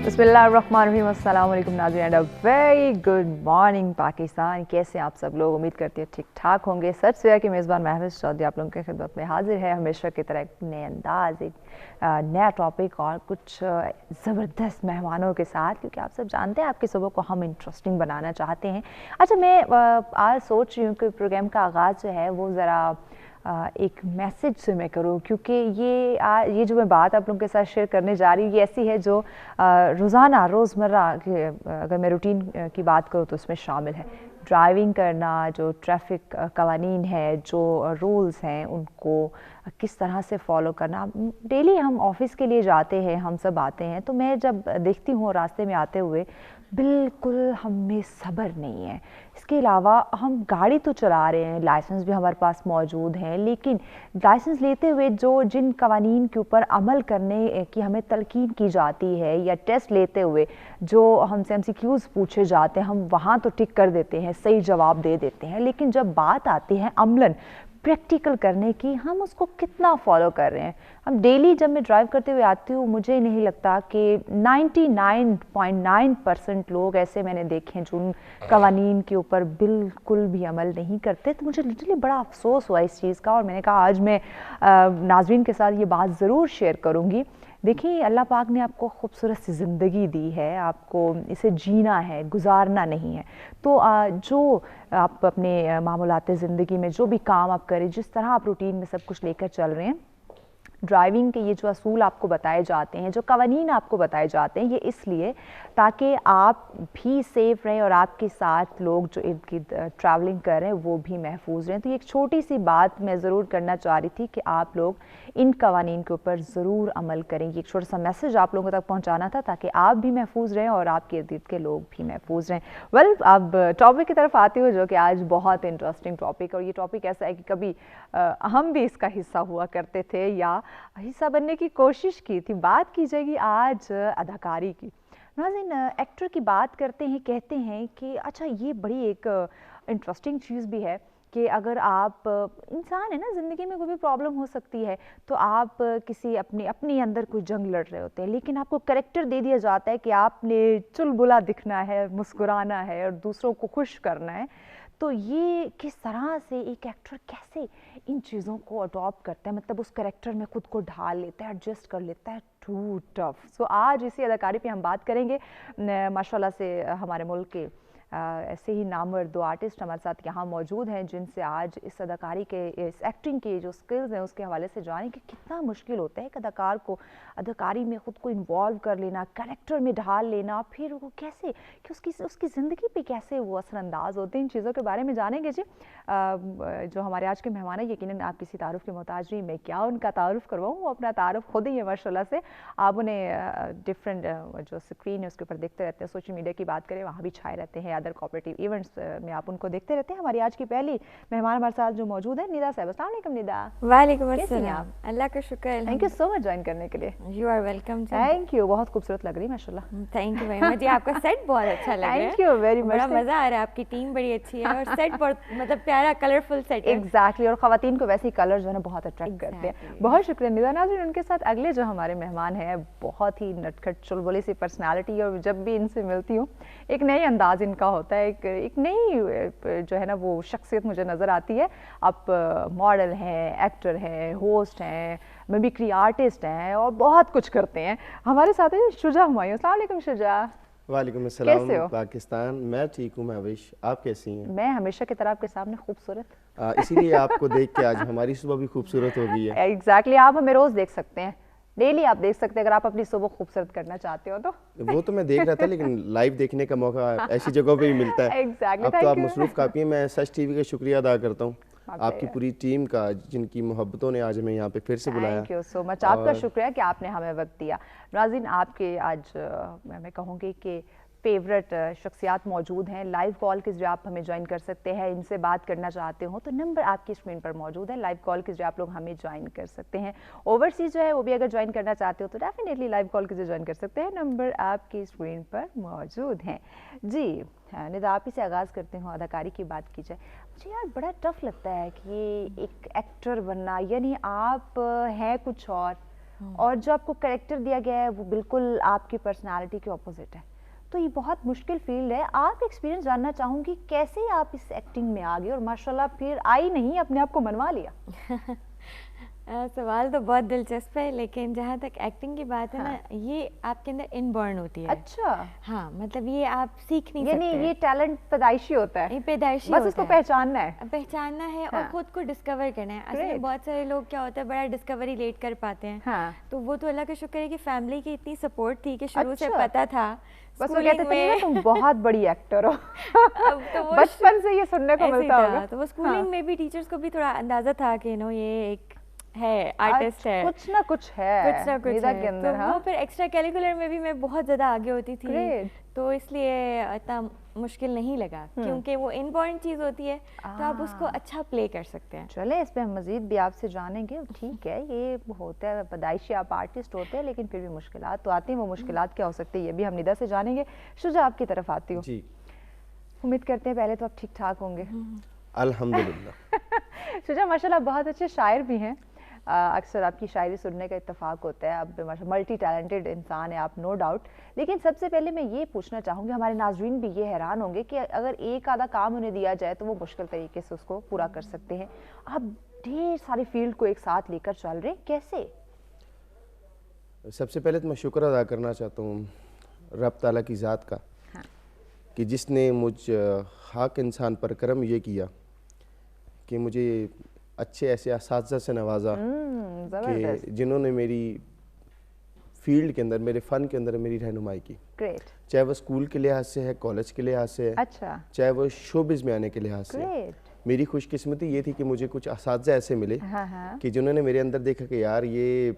बिस्मिल्लाहिर्रहमानिर्रहीम, अस्सलाम वालेकुम नाज़रीन and a very good morning Pakistan. कैसे आप सब लोग? उम्मीद करती है ठीक ठाक होंगे। सच से है कि मेज़बान महफिज़ चौधरी आप लोगों की खिदमत में हाजिर है, हमेशा की तरह एक नए अंदाज, एक नया टॉपिक और कुछ ज़बरदस्त मेहमानों के साथ, क्योंकि आप सब जानते हैं आपकी सुबह को हम इंटरेस्टिंग बनाना चाहते हैं। अच्छा, मैं आज सोच रही हूँ कि प्रोग्राम का आगाज़ जो है वो ज़रा एक मैसेज से मैं करूँ, क्योंकि ये जो मैं बात आप लोगों के साथ शेयर करने जा रही हूँ ये ऐसी है जो रोज़ाना रोज़मर्रा के अगर मैं रूटीन की बात करूँ तो इसमें शामिल है। ड्राइविंग करना, जो ट्रैफिक कवानीन है, जो रूल्स हैं, उनको किस तरह से फॉलो करना। डेली हम ऑफिस के लिए जाते हैं, हम सब आते हैं, तो मैं जब देखती हूँ रास्ते में आते हुए बिल्कुल हम में सब्र नहीं है। इसके अलावा हम गाड़ी तो चला रहे हैं, लाइसेंस भी हमारे पास मौजूद हैं, लेकिन लाइसेंस लेते हुए जिन कवानीन के ऊपर अमल करने की हमें तलकीन की जाती है, या टेस्ट लेते हुए जो हमसे एमसीक्यूज़ पूछे जाते हैं, हम वहाँ तो टिक कर देते हैं, सही जवाब दे देते हैं, लेकिन जब बात आती है अमलन प्रैक्टिकल करने की, हम उसको कितना फॉलो कर रहे हैं। हम डेली जब मैं ड्राइव करते हुए आती हूँ, मुझे नहीं लगता कि 99.9% लोग ऐसे मैंने देखे हैं जो उन कवानीन के ऊपर बिल्कुल भी अमल नहीं करते। तो मुझे लिटरली बड़ा अफसोस हुआ इस चीज़ का, और मैंने कहा आज मैं नाज़रीन के साथ ये बात ज़रूर शेयर करूँगी। देखिए, अल्लाह पाक ने आपको खूबसूरत सी ज़िंदगी दी है, आपको इसे जीना है, गुजारना नहीं है। तो जो आप अपने मामूलाते ज़िंदगी में जो भी काम आप करें, जिस तरह आप रूटीन में सब कुछ लेकर चल रहे हैं, ड्राइविंग के ये जो असूल आपको बताए जाते हैं, जो कवानीन आपको बताए जाते हैं, ये इसलिए ताकि आप भी सेफ़ रहें और आपके साथ लोग जो इर्द गिर्द ट्रैवलिंग कर रहे हैं वो भी महफूज रहें। तो ये एक छोटी सी बात मैं ज़रूर करना चाह रही थी कि आप लोग इन कवानीन के ऊपर ज़रूर अमल करें। ये एक छोटा सा मैसेज आप लोगों तक पहुँचाना था ताकि आप भी महफूज रहें और आपके इर्द गिर्द के लोग भी महफूज रहें। वेल, अब टॉपिक की तरफ आती हूँ, जो कि आज बहुत इंटरेस्टिंग टॉपिक, और ये टॉपिक ऐसा है कि कभी हम भी इसका हिस्सा हुआ करते थे या हिस्सा बनने की कोशिश की थी। बात की जाएगी आज अदाकारी की। नाज़रीन, एक्टर की बात करते हैं, कहते हैं कि अच्छा, ये बड़ी एक इंटरेस्टिंग चीज़ भी है कि अगर आप इंसान है ना, ज़िंदगी में कोई भी प्रॉब्लम हो सकती है, तो आप किसी अपने अंदर कोई जंग लड़ रहे होते हैं, लेकिन आपको कैरेक्टर दे दिया जाता है कि आपने चुलबुला दिखना है, मुस्कुराना है और दूसरों को खुश करना है। तो ये किस तरह से एक एक्टर कैसे इन चीज़ों को अडॉप्ट करता है, मतलब उस कैरेक्टर में खुद को ढाल लेता है, एडजस्ट कर लेता है, टू टफ। सो आज इसी अदाकारी पे हम बात करेंगे। माशाल्लाह से हमारे मुल्क के ऐसे ही नामवर दो आर्टिस्ट हमारे साथ यहाँ मौजूद हैं, जिनसे आज इस अदाकारी के, इस एक्टिंग के जो स्किल्स हैं उसके हवाले से जानें कि कितना मुश्किल होता है एक अदाकार को अदाकारी में ख़ुद को इन्वॉल्व कर लेना, कैरेक्टर में ढाल लेना, फिर वो कैसे कि उसकी ज़िंदगी पे कैसे वो असरअंदाज होते हैं। इन चीज़ों के बारे में जानेंगे जी। जो हमारे आज के मेहमान हैं, यकीनन आप किसी तारुफ़ के मोहताज नहीं, मैं क्या उनका तारुफ़ करवाऊँ, वो अपना तारुफ़ खुद ही है माशाल्लाह से। आप उन्हें डिफरेंट जो स्क्रीन है उसके ऊपर देखते रहते हैं, सोशल मीडिया की बात करें वहाँ भी छाए रहते हैं, अदर कोऑपरेटिव इवेंट्स में आप उनको देखते रहते हैं। हमारी आज की पहली मेहमान हमारे साथ जो मौजूद है, निदा साहब। अस्सलाम वालेकुम निदा। वालेकुम अस्सलाम। अल्लाह का शुक्र है। Thank you so much join करने के लिए। You are welcome. Thank you, बहुत खूबसूरत लग रही है माशाल्लाह। Thank you very much. आपका सेट बहुत अच्छा लग रहा है। Thank you very much. बड़ा मज़ा आ रहा है, आपकी टीम बड़ी अच्छी है और सेट बहुत मतलब प्यारा कलरफुल सेट है। एग्जैक्टली, और ख़वातीन को वैसे ही कलर जो है ना बहुत अट्रैक्ट करते हैं। बहुत शुक्रिया निदा। नाज़रीन, उनके साथ अगले जो हमारे मेहमान हैं, बहुत ही नटखट चुलबुली सी पर्सनैलिटी, और जब भी इनसे मिलती हूँ एक नई अंदाज इनका होता है, एक नई जो है ना वो शख्सियत मुझे नज़र आती है। आप मॉडल हैं, एक्टर हैं, होस्ट हैं, मिमिक्री आर्टिस्ट हैं और बहुत कुछ करते हैं। हमारे साथ है शुजा हुमायूं। अस्सलाम वालेकुम शुजा। वालेकुम अस्सलाम। कैसे हो? पाकिस्तान। मैं ठीक हूँ महविश, आप कैसी हैं? मैं हमेशा की तरह आपके सामने खूबसूरत। इसीलिए आपको देख के आज हमारी सुबह भी खूबसूरत हो गई है। एग्जैक्टली, आप हमें रोज़ देख सकते हैं, डेली आप देख सकते हैं, अगर आप अपनी सुबह खूबसूरत करना चाहते हो तो। वो तो मैं देख रहा था, लेकिन लाइव देखने का मौका ऐसी जगह पे ही मिलता है। Exactly, अब तो आप मसरूफ़ काफ़ी हैं। मैं सच टीवी का शुक्रिया अदा करता हूँ आपकी है। पूरी टीम का, जिनकी मोहब्बतों ने आज हमें यहाँ पे फिर से बुलाया। थैंक यू सो मच, आपका शुक्रिया कि आपने हमें वक्त दिया। नाज़रीन, आपके आज मैं कहूँगी कि फेवरेट शख्सियात मौजूद हैं। लाइव कॉल के जरिए आप हमें ज्वाइन कर सकते हैं, इनसे बात करना चाहते हो तो नंबर आपकी स्क्रीन पर मौजूद है। लाइव कॉल के जरिए आप लोग हमें ज्वाइन कर सकते हैं। ओवरसीज जो है वो भी अगर ज्वाइन करना चाहते हो तो डेफिनेटली लाइव कॉल के जरिए ज्वाइन कर सकते हैं, नंबर आपकी स्क्रीन पर मौजूद हैं जी। निदा, आप ही से आगाज़ करते हो, अदाकारी की बात की जाए। मुझे यार बड़ा टफ लगता है कि एक एक्टर बनना, यानी आप हैं कुछ और اور جو آپ کو کریکٹر دیا گیا ہے وہ بالکل آپ کی پرسنالٹی کے اپوزٹ ہے. تو یہ بہت مشکل فیلڈ ہے. آپ ایکسپیرینس جاننا چاہوں گی کیسے آپ اس ایکٹنگ میں آ گئے اور ماشاءاللہ پھر آئی نہیں اپنے آپ کو منوا لیا. سوال تو بہت دلچسپ ہے، لیکن جہاں تک ایکٹنگ کی بات ہے نا، یہ آپ کے اندر ان بورن ہوتی ہے. اچھا. ہاں، مطلب یہ آپ سیکھ نہیں یعنی سکتے. یہ ٹیلنٹ پیدائشی ہوتا ہے، یہ پیدائشی بس اس کو پہچاننا ہے. پہچاننا ہے اور خود کو ڈسکور کرنا ہے. اصل میں بہت سارے لوگ کیا ہوتا ہے بڑا ڈسکوری لیٹ کر پاتے ہیں. تو وہ تو اللہ کا شکر ہے کہ فیملی کی اتنی سپورٹ تھی کہ شروع سے پتا تھا. بس وہ کہتے تھے نا تم بہت بڑی ایکٹر ہو، بچپن سے یہ سننے کو ملتا ہوگا. تو وہ اسکولنگ میں بھی ٹیچرز کو بھی تھوڑا اندازہ تھا کہ نو یہ ایک ہے آرٹسٹ ہے، کچھ نہ کچھ ہے میرا کے اندر. تو وہ پھر ایکسٹرا کیریکولر میں بھی میں بہت زیادہ آگے ہوتی تھی، تو اس لیے اتنا مشکل نہیں لگا کیونکہ وہ امپورٹنٹ چیز ہوتی ہے تو آپ اس کو اچھا پلے کر سکتے ہیں. چلیں اس پہ ہم مزید بھی آپ سے جانیں گے. ٹھیک ہے، یہ ہوتا ہے پیدائشی آپ آرٹسٹ ہوتے ہیں لیکن پھر بھی مشکلات تو آتی ہیں. وہ مشکلات کیا ہو سکتی ہے یہ بھی ہم ندا سے جانیں گے. شجاع آپ کی طرف آتی ہوں. جی امید کرتے ہیں پہلے تو آپ ٹھیک ٹھاک ہوں گے. الحمدللہ. شجاع ماشاءاللہ بہت اچھے شاعر بھی ہیں. اکثر آپ کی شاعری سننے کا اتفاق ہوتا ہے. آپ ملٹی ٹیلنٹڈ انسان ہیں آپ، نو ڈاؤٹ. لیکن سب سے پہلے میں یہ پوچھنا چاہوں گی، ہمارے ناظرین بھی یہ حیران ہوں گے کہ اگر ایک آدھا کام انہیں دیا جائے تو وہ مشکل طریقے سے اس کو پورا کر سکتے ہیں. آپ ڈھیر ساری فیلڈ کو ایک ساتھ لے کر چل رہے ہیں، کیسے؟ سب سے پہلے تو میں شکر ادا کرنا چاہتا ہوں رب تعالیٰ کی ذات کا کہ جس نے مجھ خاک انسان پر کرم یہ کیا کہ مجھے اچھے ایسے اساتذہ سے نوازا کہ جنہوں نے میری فیلڈ کے اندر، میرے فن کے اندر میری رہنمائی کی. چاہے وہ اسکول کے لحاظ سے ہے، کالج کے لحاظ سے ہے، چاہے وہ شوبز میں آنے کے لحاظ سے. میری خوش قسمتی یہ تھی کہ مجھے کچھ اساتذہ ایسے ملے کہ جنہوں نے میرے اندر دیکھا کہ یار یہ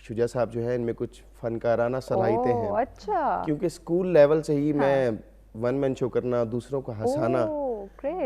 شجاع صاحب جو ہیں ان میں کچھ فنکارانہ صلاحیتیں ہیں. کیونکہ اسکول لیول سے ہی میں ون مین شو کرنا، دوسروں کو ہنسانا،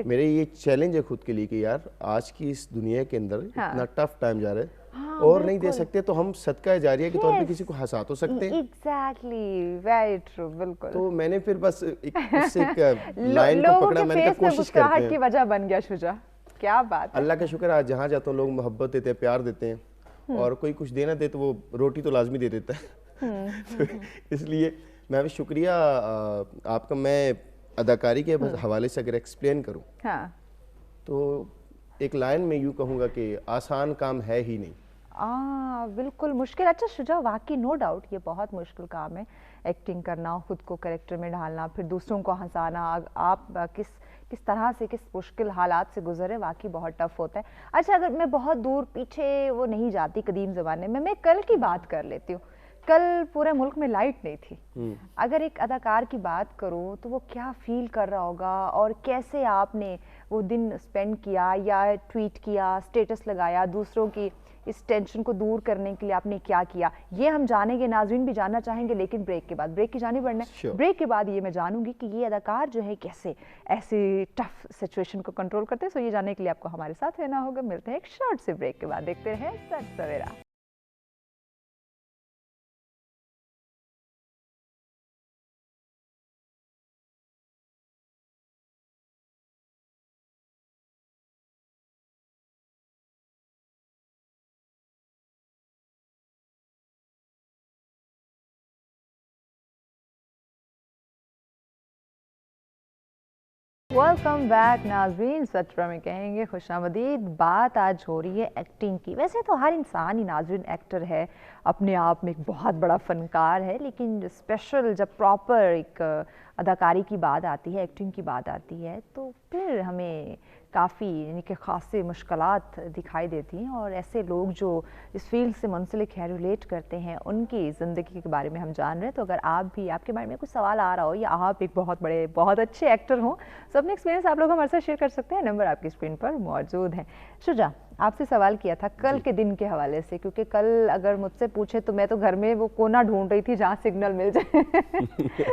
میرے یہ چیلنج ہے خود کے لیے کہ یار آج کی اس دنیا کے اندر اتنا ٹف ٹائم جا رہا ہے اور نہیں دے سکتے تو ہم صدقہ جاریہ کے طور پہ کسی کو ہنسا تو سکتے ہیں. ایگزیکٹلی، ویری ٹرو، بالکل. تو میں نے پھر بس اس سے ایک لائن کو پکڑا، میں نے کہا کوشش کرتے ہیں. کی وجہ بن گیا شجاع. کیا بات ہے. اللہ کا شکر آج جہاں جاتا ہوں لوگ محبت دیتے ہیں، پیار دیتے ہیں، اور کوئی کچھ دینا دے تو وہ روٹی تو لازمی دے دیتا ہے. اس لیے میں بھی شکریہ آپ کا. میں اداکاری کے حوالے سے اگر ایکسپلین کروں تو ایک لائن میں یوں کہوں گا کہ آسان کام ہے ہی نہیں. بالکل مشکل. اچھا شجاع، واقعی نو ڈاؤٹ یہ بہت مشکل کام ہے، ایکٹنگ کرنا، خود کو کریکٹر میں ڈھالنا، پھر دوسروں کو ہنسانا. آپ کس طرح سے کس مشکل حالات سے گزرے، واقعی بہت ٹف ہوتا ہے. اچھا اگر میں بہت دور پیچھے وہ نہیں جاتی قدیم زمانے میں کل کی بات کر لیتی ہوں. کل پورے ملک میں لائٹ نہیں تھی. اگر ایک اداکار کی بات کروں تو وہ کیا فیل کر رہا ہوگا اور کیسے آپ نے وہ دن اسپینڈ کیا، یا ٹویٹ کیا، اسٹیٹس لگایا، دوسروں کی اس ٹینشن کو دور کرنے کے لیے آپ نے کیا کیا، یہ ہم جانیں گے، ناظرین بھی جاننا چاہیں گے. لیکن بریک کے بعد، بریک کی جانب بڑھنا ہے. بریک کے بعد یہ میں جانوں گی کہ یہ اداکار جو ہے کیسے ایسی ٹف سچویشن کو کنٹرول کرتے ہیں. سو یہ جاننے کے لیے آپ کو ہمارے ساتھ رہنا ہوگا. ملتے ہیں ایک شارٹ سے بریک کے بعد. دیکھتے رہیں سچ سویرا. ویلکم بیک ناظرین. سچرا میں کہیں گے خوش آمدید. بات آج ہو رہی ہے ایکٹنگ کی. ویسے تو ہر انسان ہی ناظرین ایکٹر ہے، اپنے آپ میں ایک بہت بڑا فنکار ہے، لیکن اسپیشل جب پراپر ایک اداکاری کی بات آتی ہے، ایکٹنگ کی بات آتی ہے، تو پھر ہمیں کافی یعنی کہ خاصی مشکلات دکھائی دیتی ہیں. اور ایسے لوگ جو اس فیلڈ سے منسلک ہیں، ریلیٹ کرتے ہیں، ان کی زندگی کے بارے میں ہم جان رہے ہیں. تو اگر آپ بھی، آپ کے بارے میں کچھ سوال آ رہا ہو، یا آپ ایک بہت بڑے بہت اچھے ایکٹر ہوں، تو اپنے ایکسپیرینس آپ لوگ ہمارے ساتھ شیئر کر سکتے ہیں. نمبر آپ کی اسکرین پر موجود ہیں. شجاع، آپ سے سوال کیا تھا کل کے دن کے حوالے سے، کیونکہ کل اگر مجھ سے پوچھے تو میں تو گھر میں وہ کونا ڈھونڈ رہی تھی جہاں سگنل مل جائے.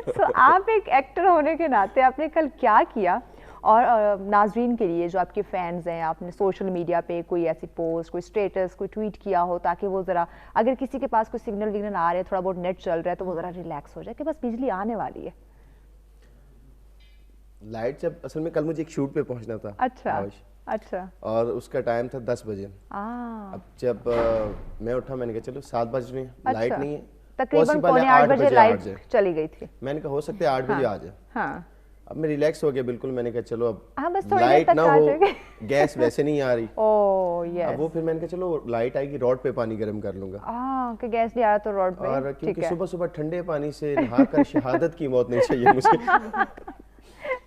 سو آپ ایک ایکٹر ہونے کے ناطے آپ نے کل کیا کیا، اور ناظرین کے لیے جو آپ کے فینز ہیں، آپ نے سوشل میڈیا پہ کوئی ایسی پوسٹ، کوئی اسٹیٹس، کوئی ٹویٹ کیا ہو تاکہ وہ ذرا، اگر کسی کے پاس کوئی سگنل وگنل آ رہے ہیں، تھوڑا بہت نیٹ چل رہا ہے، تو وہ ذرا ریلیکس ہو جائے کہ بس بجلی آنے والی ہے. لائٹ جب اصل میں کل مجھے ایک شوٹ پہ پہنچنا تھا. اچھا. اچھا. اور اس کا ٹائم تھا 10 بجے. اب جب میں اٹھا میں نے کہا چلو 7 بج رہے ہیں, لائٹ نہیں ہے, تقریباً 8 بجے لائٹ چلی گئی تھی. میں نے کہا ہو سکتا ہے 8 بجے آ جائے. ہاں, اب میں ریلیکس ہو گیا بالکل. میں نے کہا چلو اب لائٹ نہ ہو, گیس ویسے نہیں آ رہی. اب وہ پھر میں نے کہا چلو لائٹ آئے گی روڈ پہ پانی گرم کر لوں گا, کہ گیس نہیں آیا تو روڈ پہ. اور کیونکہ صبح صبح ٹھنڈے پانی سے نہا کر شہادت کی موت نہیں چاہیے مجھے,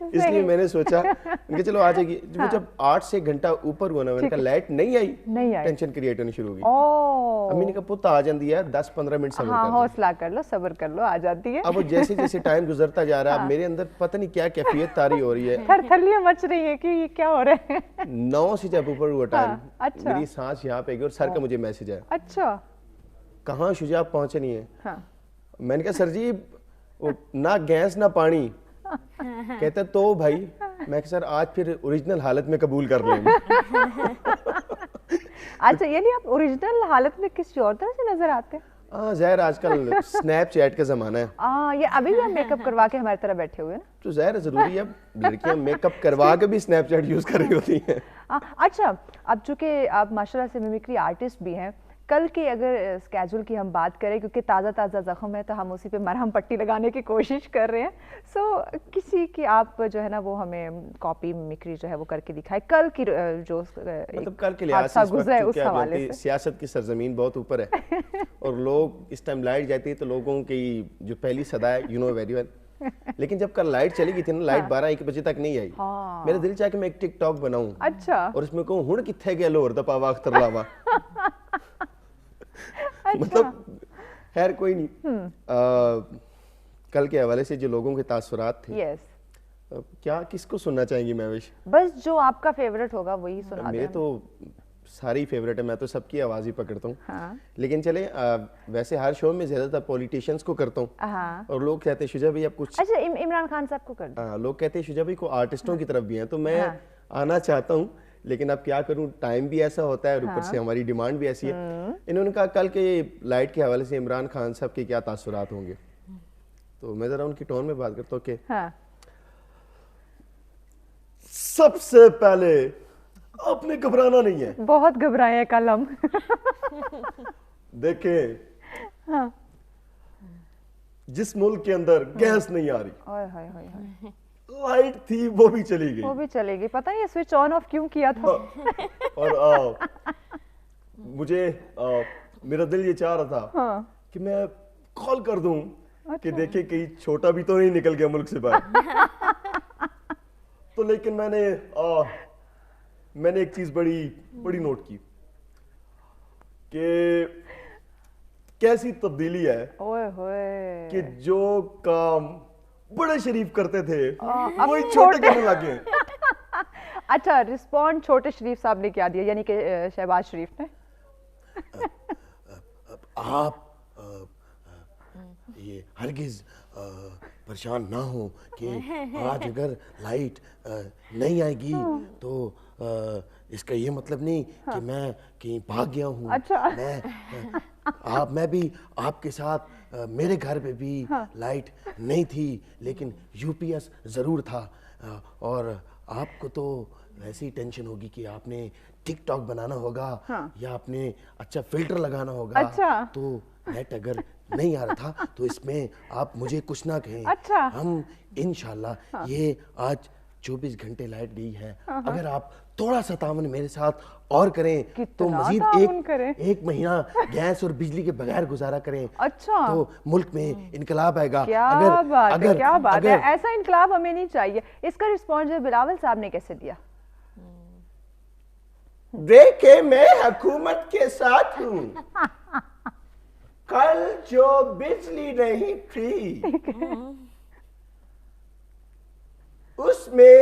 اس لیے میں نے سوچا کہ چلو آ جائے گی. جب 8 سے گھنٹہ اوپر ہوا نا, میں نے کہا لائٹ نہیں آئی, ٹینشن کریٹ ہونی شروع ہو گئی. اب میں نے کہا پتہ آ جاندی ہے, 10-15 منٹ صبر کر لو, حوصلہ کر لو, صبر کر لو, آ جاتی ہے. اب وہ جیسے جیسے ٹائم گزرتا جا رہا ہے, اب میرے اندر پتہ نہیں کیا کیفیت طاری ہو رہی ہے, تھرتھلیاں مچ رہی ہے کہ یہ کیا ہو رہا ہے. 9 سے جب اوپر ہوا ٹائم, میری سانس یہاں پہ گئی اور سر کا مجھے میسج آیا. اچھا, کہاں شجاع پہنچے نہیں ہے. میں نے کہا سر جی نہ گیس نہ پانی. کہتا تو بھائی, میں کہ سر آج پھر اوریجنل حالت میں قبول کر لیں گے. اچھا, یعنی آپ اوریجنل حالت میں کسی اور طرح سے نظر آتے ہیں؟ ہاں ظاہر آج کل سنیپ چیٹ کا زمانہ ہے. یہ ابھی بھی آپ میک اپ کروا کے ہماری طرح بیٹھے ہوئے ہیں. تو ظاہر ضروری ہے, لڑکیاں میک اپ کروا کے بھی سنیپ چیٹ یوز کر رہی ہوتی ہیں. اچھا, اب چونکہ آپ ماشاءاللہ سے میمکری آرٹسٹ بھی ہیں, کل کی اگر اسکیجول کی ہم بات کریں, کیونکہ تازہ تازہ زخم ہے تو ہم اسی پہ مرہم پٹی لگانے کی کوشش کر رہے ہیں, سو کسی کی آپ جو ہے نا وہ ہمیں کاپی میمکری جو ہے وہ کر کے دکھائے کل کی جو مطلب کل کے لحاظ سے گزرا ہے اس حوالے سے. سیاست کی سرزمین بہت اوپر ہے اور لوگ اس ٹائم لائٹ جاتی ہے تو لوگوں کی جو پہلی صدا ہے یو نو ویری ویل. لیکن جب کل لائٹ چلی گئی تھی نا, لائٹ 12-1 بجے تک نہیں آئی, میرا دل چاہ کہ میں ایک ٹک ٹاک بناؤں. اچھا, اور اس میں کہوں ہن کتھے گیا لہور دا پاوا اختر لاوا. مطلب خیر کوئی نہیں. کل کے حوالے سے جو لوگوں کے تاثرات تھے, کیا کس کو سننا چاہیں گی مہوش؟ بس جو آپ کا فیورٹ ہوگا وہی سنا دیں. میرے تو ساری فیورٹ ہے, میں تو سب کی آواز ہی پکڑتا ہوں. لیکن چلیں ویسے ہر شو میں زیادہ تر پولیٹیشنز کو کرتا ہوں, اور لوگ کہتے ہیں شجاع بھائی اب کچھ. اچھا, عمران خان صاحب کو کر دیں. لوگ کہتے ہیں شجاع بھائی کو آرٹسٹوں کی طرف بھی ہیں, تو میں آنا چاہتا ہوں, لیکن اب کیا کروں, ٹائم بھی ایسا ہوتا ہے اور اوپر سے ہماری ڈیمانڈ بھی ایسی ہے. انہوں نے کہا کل کے لائٹ کے حوالے سے عمران خان صاحب کے کیا تاثرات ہوں گے, تو میں ذرا ان کی ٹون میں بات کرتا ہوں کہ سب سے پہلے آپ نے گھبرانا نہیں ہے. بہت گھبرائے ہیں کل ہم. دیکھیں جس ملک کے اندر گیس نہیں آ رہی, لائٹ تھی وہ بھی چلی گئی, پتہ نہیں سوئچ آن آف کیوں کیا تھا. اور مجھے میرا دل یہ چاہ رہا تھا کہ میں کال کر دوں کہ دیکھیں کہیں چھوٹا بھی تو نہیں نکل گیا ملک سے باہر. تو لیکن میں نے ایک چیز بڑی نوٹ کی کہ کیسی تبدیلی ہے کہ جو کام بڑے شریف کرتے تھے وہی چھوٹے کرنے لگے. اچھا, رسپونڈ چھوٹے شریف صاحب نے کیا دیا, یعنی کہ شہباز شریف نے. آپ یہ ہرگز پریشان نہ ہو کہ آج اگر لائٹ نہیں آئے گی تو اس کا یہ مطلب نہیں کہ میں کہیں بھاگ گیا ہوں. میں بھی آپ کے ساتھ, میرے گھر پہ بھی لائٹ نہیں تھی لیکن یو پی ایس ضرور تھا, اور آپ کو تو ویسی ٹینشن ہوگی کہ آپ نے ٹک ٹاک بنانا ہوگا یا آپ نے اچھا فلٹر لگانا ہوگا, تو نیٹ اگر نہیں آ رہا تھا تو اس میں آپ مجھے کچھ نہ کہیں. ہم انشاءاللہ یہ آج 24 گھنٹے لائٹ گئی ہے, اگر آپ تھوڑا سا تعاون میرے ساتھ اور کریں تو مزید ایک مہینہ گیس اور بجلی کے بغیر گزارا کریں, تو ملک میں انقلاب آئے گا. کیا بات ہے, ایسا انقلاب ہمیں نہیں چاہیے. اس کا رسپانس جو بلاول صاحب نے کیسے دیا؟ دیکھیں میں حکومت کے ساتھ ہوں, کل جو بجلی نہیں تھی اس میں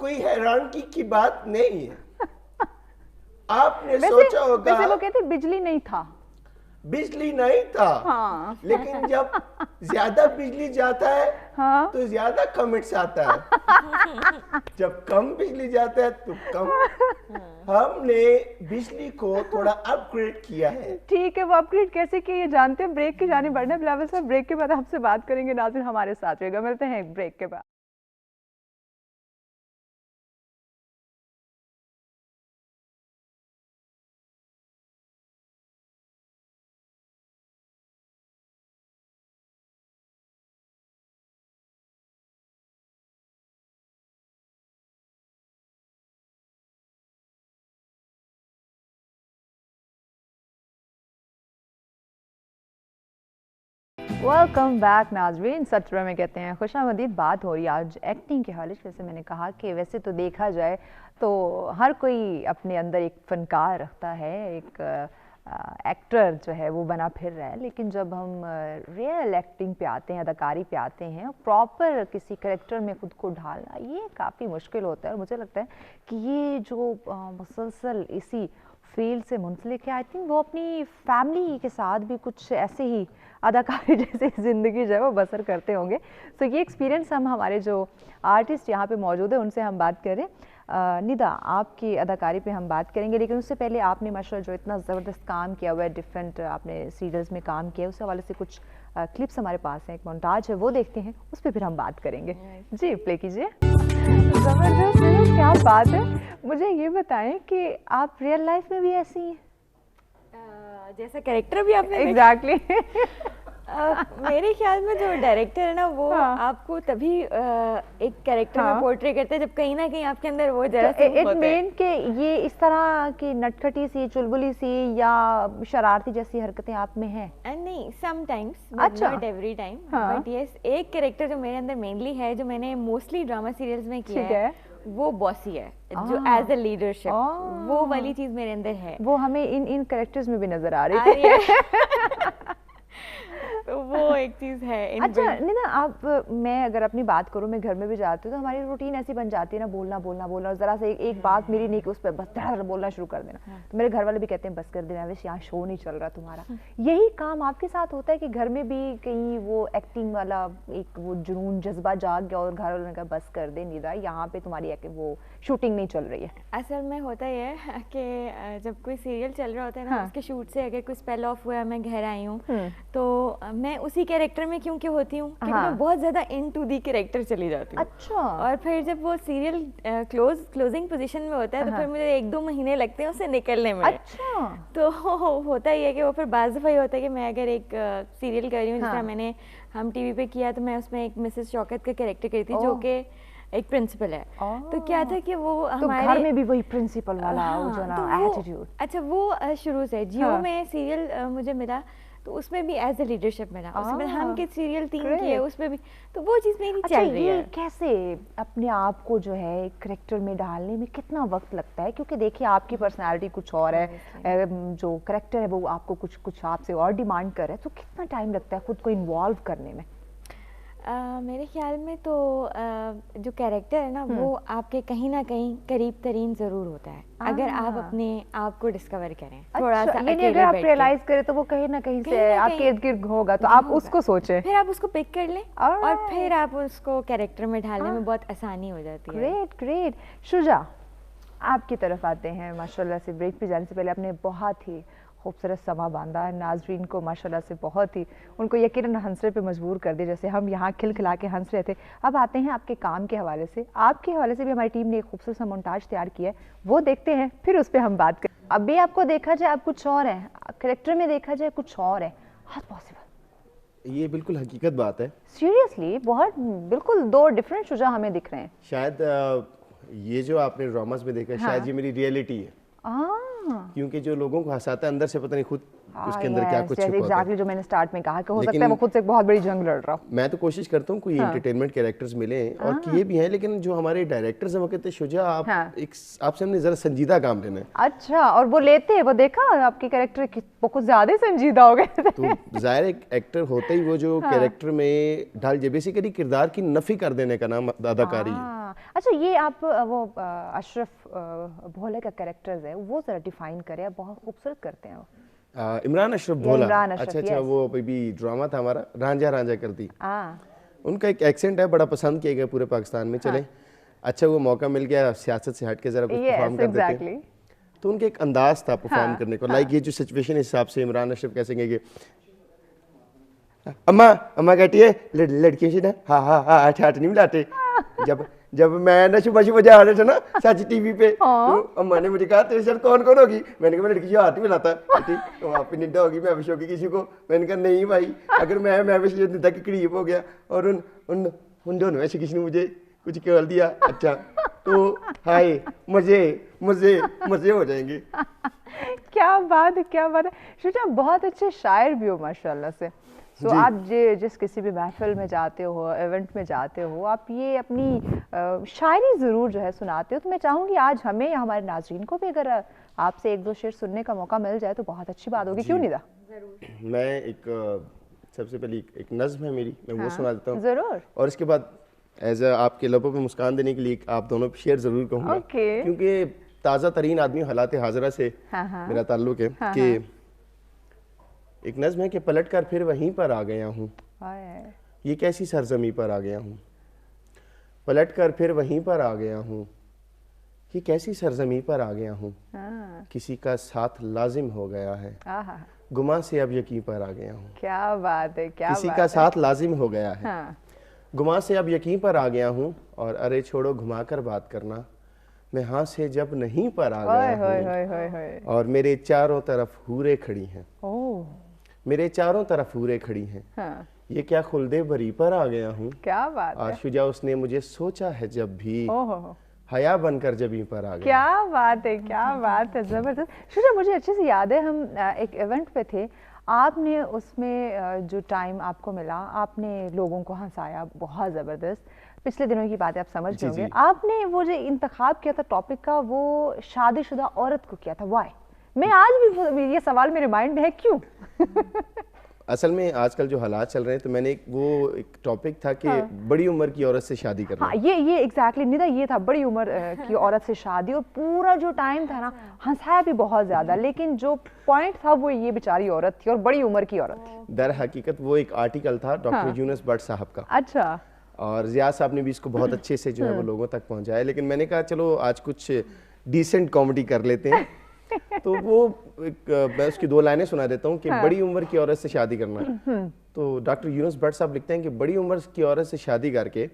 کوئی حیرانگی کی بات نہیں ہے. آپ نے سوچا ہوگا ویسے وہ کہتے بجلی نہیں تھا, بجلی نہیں تھا, لیکن جب زیادہ بجلی جاتا ہے تو زیادہ کمنٹس آتا ہے, جب کم بجلی جاتا ہے تو کم. ہم نے بجلی کو تھوڑا اپ گریڈ کیا ہے. ٹھیک ہے, وہ اپ گریڈ کیسے کیا یہ جانتے ہیں. بریک کی جانب بڑھنا بلاول صاحب, بریک کے بعد آپ سے بات کریں گے. ناظرین ہمارے ساتھ رہے گا, ملتے ہیں بریک کے بعد. वेलकम बैक नाज़रीन। सच में कहते हैं खुशामदीद बात हो रही है आज एक्टिंग के हवाले से। जैसे मैंने कहा कि वैसे तो देखा जाए तो हर कोई अपने अंदर एक फ़नकार रखता है, एक एक्टर जो है वो बना फिर रहा है, लेकिन जब हम रियल एक्टिंग पे आते हैं, अदाकारी पे आते हैं, प्रॉपर किसी करेक्टर में ख़ुद को ढालना ये काफ़ी मुश्किल होता है। और मुझे लगता है कि ये जो मुसलसल इसी फील्ड से मुंसलिक है, आई थिंक वो अपनी फैमिली के साथ भी कुछ ऐसे ही अदाकारी जैसे ज़िंदगी जो है वो बसर करते होंगे। तो ये एक्सपीरियंस हम हमारे जो आर्टिस्ट यहाँ पे मौजूद है उनसे हम बात करें। निदा, आपकी अदाकारी पे हम बात करेंगे, लेकिन उससे पहले आपने माशाल्लाह जो इतना ज़बरदस्त काम किया हुआ है, डिफरेंट आपने सीरियल्स में काम किया है, उस हवाले से कुछ क्लिप्स हमारे पास हैं, एक मोन्टाज है, वो देखते हैं, उस पर फिर हम बात करेंगे। जी प्ले कीजिए। ज़बरदस्त, क्या बात है। मुझे ये बताएं कि आप रियल लाइफ में भी ऐसी हैं जैसा कैरेक्टर भी आपने एग्जैक्टली मेरे ख्याल में जो डायरेक्टर है ना वो आपको तभी एक कैरेक्टर में पोर्ट्रे करते हैं जब कहीं ना कहीं आपके अंदर वो जरा सा इट मीन कि ये इस तरह की नटखटी सी, चुलबुली सी या शरारती जैसी हरकतें आप में हैं? नहीं, समटाइम्स, अच्छा, not every time, but yes एक कैरेक्टर जो मेरे अंदर मेनली है, जो मैंने मोस्टली ड्रामा सीरियल्स में किया है, वो बॉसी है, जो एज अ लीडरशिप, वो वाली चीज मेरे अंदर है। वो हमें इन कैरेक्टर्स में भी नजर आ रही है। तो वो एक चीज़ है। अच्छा नहीं ना, आप मैं अगर अपनी बात करूँ, मैं घर में भी जाती हूँ तो हमारी रूटीन ऐसी बन जाती है ना, बोलना बोलना बोलना, और ज़रा से एक बात मेरी नहीं कि उस पर बस धड़ बोलना शुरू कर देना। तो मेरे घर वाले भी कहते हैं बस कर देना, वैसे यहाँ शो नहीं चल रहा तुम्हारा। यही काम आपके साथ होता है कि घर में भी कहीं वो एक्टिंग वाला एक वो जुनून जज्बा जाग गया और घर वालों ने कहा बस कर दे निदा, यहाँ पे तुम्हारी वो शूटिंग नहीं चल रही है? असल में होता ही है कि जब कोई सीरियल चल रहा होता है ना, उसके शूट से अगर कोई स्पेल ऑफ हुआ, मैं घर आई हूँ, तो मैं उसी कैरेक्टर में क्योंकि होती हूँ कि मैं बहुत ज्यादा इनटू दी कैरेक्टर चली जाती हूँ। अच्छा। और फिर जब वो सीरियल क्लोजिंग पोजीशन में होता है तो फिर मुझे 1-2 महीने लगते हैं उससे निकलने में। अच्छा। तो होता ही है कि वो फिर बाज़ दफ़ा ही होता है कि मैं अगर एक सीरियल कर रही हूँ, जैसे मैंने हम टीवी पे किया, तो मैं उसमें एक मिसेस शौकत का कैरेक्टर करी थी जो कि एक प्रिंसिपल है। तो क्या था कि वो तो हमारे घर में भी वही प्रिंसिपल वाला वो जो ना एटीट्यूड। अच्छा, वो शुरू से जियो में सीरियल मुझे मिला तो उसमें भी एज ए लीडरशिप मिला, उसमें हम के सीरियल 3 किए, उसमें भी तो वो चीज़ मेरी चल रही है। कैसे अपने आप को जो है करेक्टर में डालने में कितना वक्त लगता है? क्योंकि देखिए आपकी पर्सनालिटी कुछ और है, जो करेक्टर है वो आपको कुछ आपसे और डिमांड कर रहा है, तो कितना टाइम लगता है खुद को इन्वॉल्व करने में? मेरे ख्याल में तो जो कैरेक्टर है ना वो आपके कहीं ना कहीं करीब तरीन ज़रूर होता है, अगर आप अपने आप को डिस्कवर करें। थोड़ा सा यानी अगर आप रियलाइज करें तो वो कहीं ना कहीं से आपके इर्द गिर्द होगा, तो आप उसको सोचें, फिर आप उसको पिक कर लें और फिर आप उसको कैरेक्टर में ढालने में बहुत आसानी हो जाती है। Great great. शुजा, आपकी तरफ आते हैं। माशाल्लाह से ब्रेक पे जाने से पहले आपने बहुत ही खूबसूरत समा बांधा है, नाजरीन को माशाल्लाह से बहुत ही उनको यकीनन हंसने पे मजबूर कर दिया, जैसे हम यहाँ खिलखिला के हंस रहे थे। अब आते हैं आपके काम के हवाले से। आपके हवाले से भी हमारी टीम ने एक खूबसूरत सा मोन्टाज तैयार किया है, वो देखते हैं, फिर उस पर हम बात करें। अभी आपको देखा जाए आप कुछ और है, करेक्टर में देखा जाए कुछ और है, हाउ पॉसिबल? ये बिल्कुल हकीकत बात है। सीरियसली बहुत बिल्कुल 2 डिफरेंट शुजा हमें दिख रहे हैं। शायद ये जो आपने ड्रामास में देखा, शायद ये मेरी रियलिटी है, क्योंकि जो लोगों को हंसाता है अंदर से पता नहीं खुद उसके अंदर क्या कुछ छुपा होता है। जो मैंने स्टार्ट में कहा कि हो सकता है वो खुद से एक बहुत बड़ी जंग लड़ रहा हो। मैं तो कोशिश करता हूँ कोई एंटरटेनमेंट कैरेक्टर्स मिले और किए भी हैं, लेकिन जो हमारे डायरेक्टर्स हैं वो कहते हैं शुजा आप एक आपसे हमने जरा संजीदा काम लेना है। अच्छा, और वो लेते हैं, वो देखा आपके कैरेक्टर वो कुछ ज्यादा संजीदा हो गए। तो जाहिर एक एक्टर होता ही वो जो कैरेक्टर में ढाल जाए, बेसिकली किरदार की नफी कर देने का नाम अदाकारी है। अच्छा, ये आप वो अशरफ भोला का कैरेक्टर है वो जरा डिफाइन करें, बहुत खूबसूरत करते हैं वो। इमरान अशरफ भोला। अच्छा, वो अभी ड्रामा था हमारा रांझा रांझा करती, उनका एक एक्सेंट है, बड़ा पसंद किया गया पूरे पाकिस्तान में। चले अच्छा वो मौका मिल गया सियासत से हट के जरा कुछ परफॉर्म कर देते हैं, तो उनके एक अंदाज था परफॉर्म करने को। लाइक ये जो सिचुएशन हिसाब से इमरान अशरफ कैसे कहेंगे, अम्मा अम्मा कहती है लड़कियों से ना हाँ ठाट नहीं मिलाते। जब मैं ना सुबह सुबह जा रहा था ना सच टीवी पे, तो अम्मा ने मुझे कहा तेरे साथ कौन कौन होगी? मैंने कहा मैं लड़की से हाथ ही मिलाता। तो वहाँ पे निंदा होगी, मैं विश होगी किसी को? मैंने कहा नहीं भाई, अगर मैं विश निंदा के करीब हो गया और उन दोनों में से किसी ने मुझे कुछ कह दिया, अच्छा तो हाय मजे मजे मजे हो जाएंगे। کیا بات ہے, کیا بات ہے. شجا بہت اچھے شاعر بھی ہو ماشاءاللہ سے. سو آپ جس کسی بھی محفل میں جاتے ہو, ایونٹ میں جاتے ہو, آپ یہ اپنی شاعری ضرور جو ہے سناتے ہو. تو میں چاہوں گی آج ہمیں یا ہمارے ناظرین کو بھی اگر آپ سے ایک دو شعر سننے کا موقع مل جائے تو بہت اچھی بات ہوگی. کیوں ندا؟ میں ایک سب سے پہلی ایک نظم ہے میری, میں وہ سنا دیتا ہوں ضرور, اور اس کے بعد ایز اے آپ کے لبوں پہ مسکان دینے کے لیے آپ دونوں پہ شعر ضرور کہوں گا, کیونکہ تازہ ترین آدمی حالات حاضرہ سے میرا تعلق ہے. کہ ایک نظم ہے کہ پلٹ کر پھر وہیں پر آ گیا ہوں, یہ کیسی سرزمی پر آ گیا ہوں. پلٹ کر پھر وہیں پر آ گیا ہوں, یہ کیسی سرزمی پر آ گیا ہوں. کسی کا ساتھ لازم ہو گیا ہے, گما سے اب یقین پر آ گیا ہوں. کیا بات ہے, کیا کسی کا ساتھ لازم ہو گیا ہے, گما سے اب یقین پر آ گیا ہوں. اور ارے چھوڑو گھما کر بات کرنا, میں ہاں سے جب نہیں پر آ گیا ہوں. اور میرے چاروں طرف حوریں کھڑی ہیں, میرے چاروں طرف حوریں کھڑی ہیں, یہ کیا خلدِ بری پر آ گیا ہوں. کیا بات ہے. شجاع اس نے مجھے سوچا ہے جب بھی, حیا بن کر جبیں پر آ گیا. کیا بات ہے, کیا بات ہے, زبردست. شجاع مجھے اچھے سے یاد ہے, ہم ایک ایونٹ پہ تھے, آپ نے اس میں جو ٹائم آپ کو ملا آپ نے لوگوں کو ہنسایا بہت زبردست. پچھلے دنوں کی بات ہے, آپ سمجھ گئے. آپ نے وہ جو انتخاب کیا تھا ٹاپک کا, وہ شادی شدہ عورت کو کیا تھا. وائی؟ میں آج بھی یہ سوال میرے مائنڈ میں ہے, کیوں؟ اصل میں آج کل جو حالات چل رہے ہیں, تو میں نے وہ ایک ٹاپک تھا کہ بڑی عمر کی عورت سے شادی کرنا. ہاں یہ ایگزیکٹلی ندا, یہ تھا بڑی عمر کی عورت سے شادی. اور پورا جو ٹائم تھا نا, ہنسایا بھی بہت زیادہ, لیکن جو پوائنٹ تھا وہ یہ بیچاری عورت تھی, اور بڑی عمر کی عورت تھی. در حقیقت وہ ایک آرٹیکل تھا ڈاکٹر یونس بٹ صاحب کا. اچھا. اور زیاد صاحب نے بھی اس کو بہت اچھے سے جو ہے وہ لوگوں تک پہنچایا, لیکن میں نے کہا چلو آج کچھ ڈیسنٹ کامیڈی کر لیتے ہیں. تو وہ میں اس کی 2 لائنیں سنا دیتا ہوں کہ بڑی عمر کی عورت سے شادی کرنا. تو ڈاکٹر یونس بٹ صاحب لکھتے ہیں کہ بڑی عمر کی عورت سے شادی کر کے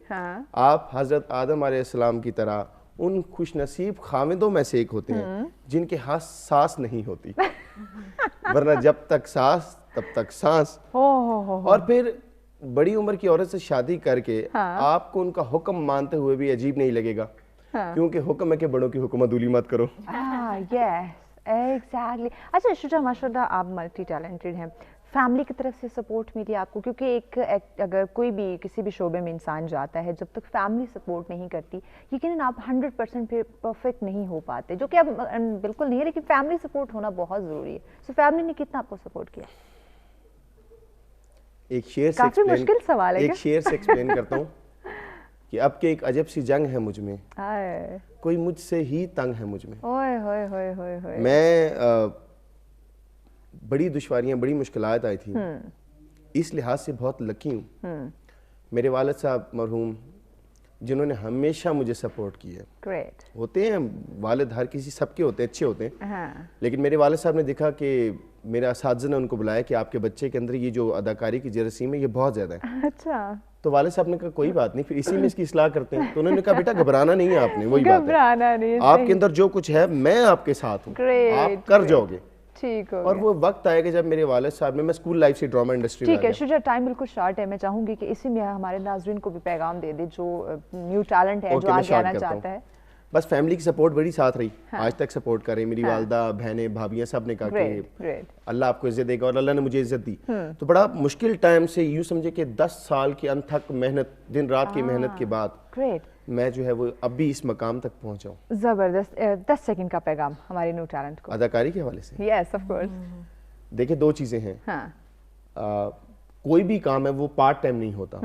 آپ حضرت آدم علیہ السلام کی طرح ان خوش نصیب خاوندوں میں سے ایک ہوتے ہیں جن کے ہاتھ سانس نہیں ہوتی, ورنہ جب تک سانس تب تک سانس. اور پھر بڑی عمر کی عورت سے شادی کر کے آپ کو ان کا حکم مانتے ہوئے بھی عجیب نہیں لگے گا, کیونکہ حکم ہے کہ بڑوں کی حکم عدولی مت کرو. ایگزیکٹلی. اچھا شجاع ماشاء اللہ آپ ملٹی ٹیلنٹڈ ہیں, فیملی کی طرف سے سپورٹ ملی آپ کو؟ کیونکہ ایک اگر کوئی بھی کسی بھی شعبے میں انسان جاتا ہے, جب تک فیملی سپورٹ نہیں کرتی, یقیناً آپ 100% پرفیکٹ نہیں ہو پاتے, جو کہ اب بالکل نہیں ہے, لیکن فیملی سپورٹ ہونا بہت ضروری ہے. سو فیملی نے کتنا آپ کو سپورٹ کیا؟ ایک شعر سے کافی مشکل سوال ہے, ایک شعر سے ایکسپلین کرتا ہوں کہ اب کے ایک عجب سی جنگ ہے مجھ میں, کوئی مجھ سے ہی تنگ ہے مجھ میں. میں بڑی دشواریاں, بڑی مشکلات آئی تھیں, اس لحاظ سے بہت لکی ہوں. میرے والد صاحب مرحوم, جنہوں نے ہمیشہ مجھے سپورٹ کیا ہے. ہوتے ہیں والد, ہر کسی سب کے ہوتے ہیں, اچھے ہوتے ہیں, لیکن میرے والد صاحب نے دیکھا کہ میرے اساتذہ نے ان کو بلایا کہ آپ کے بچے کے اندر یہ جو اداکاری کی جراثیم ہے یہ بہت زیادہ ہے. اچھا. تو والد صاحب نے کہا کوئی بات نہیں, پھر اسی میں اس کی اصلاح کرتے ہیں. تو انہوں نے کہا بیٹا گھبرانا نہیں ہے آپ نے, وہی بات ہے, آپ کے اندر جو کچھ ہے میں آپ کے ساتھ ہوں, آپ کر جاؤ گے. اور وہ وقت آئے گا جب میرے والد صاحب نے, میں اسکول لائف سے ڈرامہ انڈسٹری میں. ٹھیک ہے شجاع, ٹائم بالکل شارٹ ہے, میں چاہوں گی کہ اسی میں ہمارے ناظرین کو بھی پیغام دے دے جو نیو ٹیلنٹ ہے, جو آگے آنا چاہتا ہے. بس فیملی کی سپورٹ بڑی ساتھ رہی, آج تک سپورٹ کر رہی. میری والدہ, بہنیں, بھابیاں سب نے کہا کہ اللہ آپ کو عزت دے گا, اور اللہ نے مجھے عزت دی. تو بڑا مشکل ٹائم سے, یوں سمجھے کہ 10 سال کی انتھک محنت, دن رات کی محنت کے بعد میں جو ہے وہ اب بھی اس مقام تک پہنچا ہوں. زبردست. 10 سیکنڈ کا پیغام ہمارے نیو ٹیلنٹ کو اداکاری کے حوالے سے. Yes of course. دیکھیں 2 چیزیں ہیں, کوئی بھی کام ہے وہ پارٹ ٹائم نہیں ہوتا.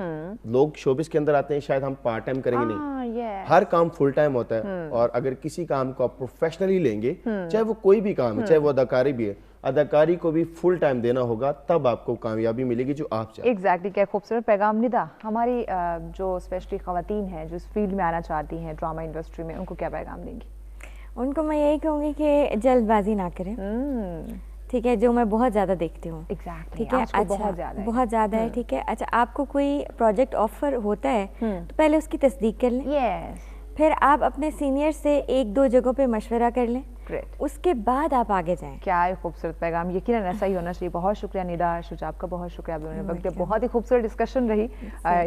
لوگ شوبز کے اندر آتے ہیں شاید ہم پارٹ ٹائم کریں گے, نہیں, ہر کام فل ٹائم ہوتا ہے. اور اگر کسی کام کو آپ پروفیشنلی لیں گے, چاہے وہ کوئی بھی کام ہے, چاہے وہ اداکاری بھی ہے, اداکاری کو بھی فل ٹائم دینا ہوگا, تب آپ کو کامیابی ملے گی جو آپ چاہتے ہیں. ایگزیکٹلی. کیا خوبصورت پیغام. ندا, ہماری جو اسپیشلی خواتین ہیں جو اس فیلڈ میں آنا چاہتی ہیں ڈرامہ انڈسٹری میں, ان کو کیا پیغام دیں گی؟ ان کو میں یہی کہوں گی کہ جلد بازی نہ کریں, ٹھیک ہے, جو میں بہت زیادہ دیکھتی ہوں. ٹھیک ہے, بہت زیادہ ہے, ٹھیک ہے. اچھا, آپ کو کوئی پروجیکٹ آفر ہوتا ہے تو پہلے اس کی تصدیق کر لیں, پھر آپ اپنے سینئر سے 1-2 جگہوں پہ مشورہ کر لیں, ग्रेट, उसके बाद आप आगे जाएं। क्या खूबसूरत पैगाम, यकीनन ऐसा ही होना चाहिए। बहुत शुक्रिया निदा शुजाब का, बहुत शुक्रिया आप लोगों ने वक्त दिया। बहुत ही खूबसूरत डिस्कशन रही।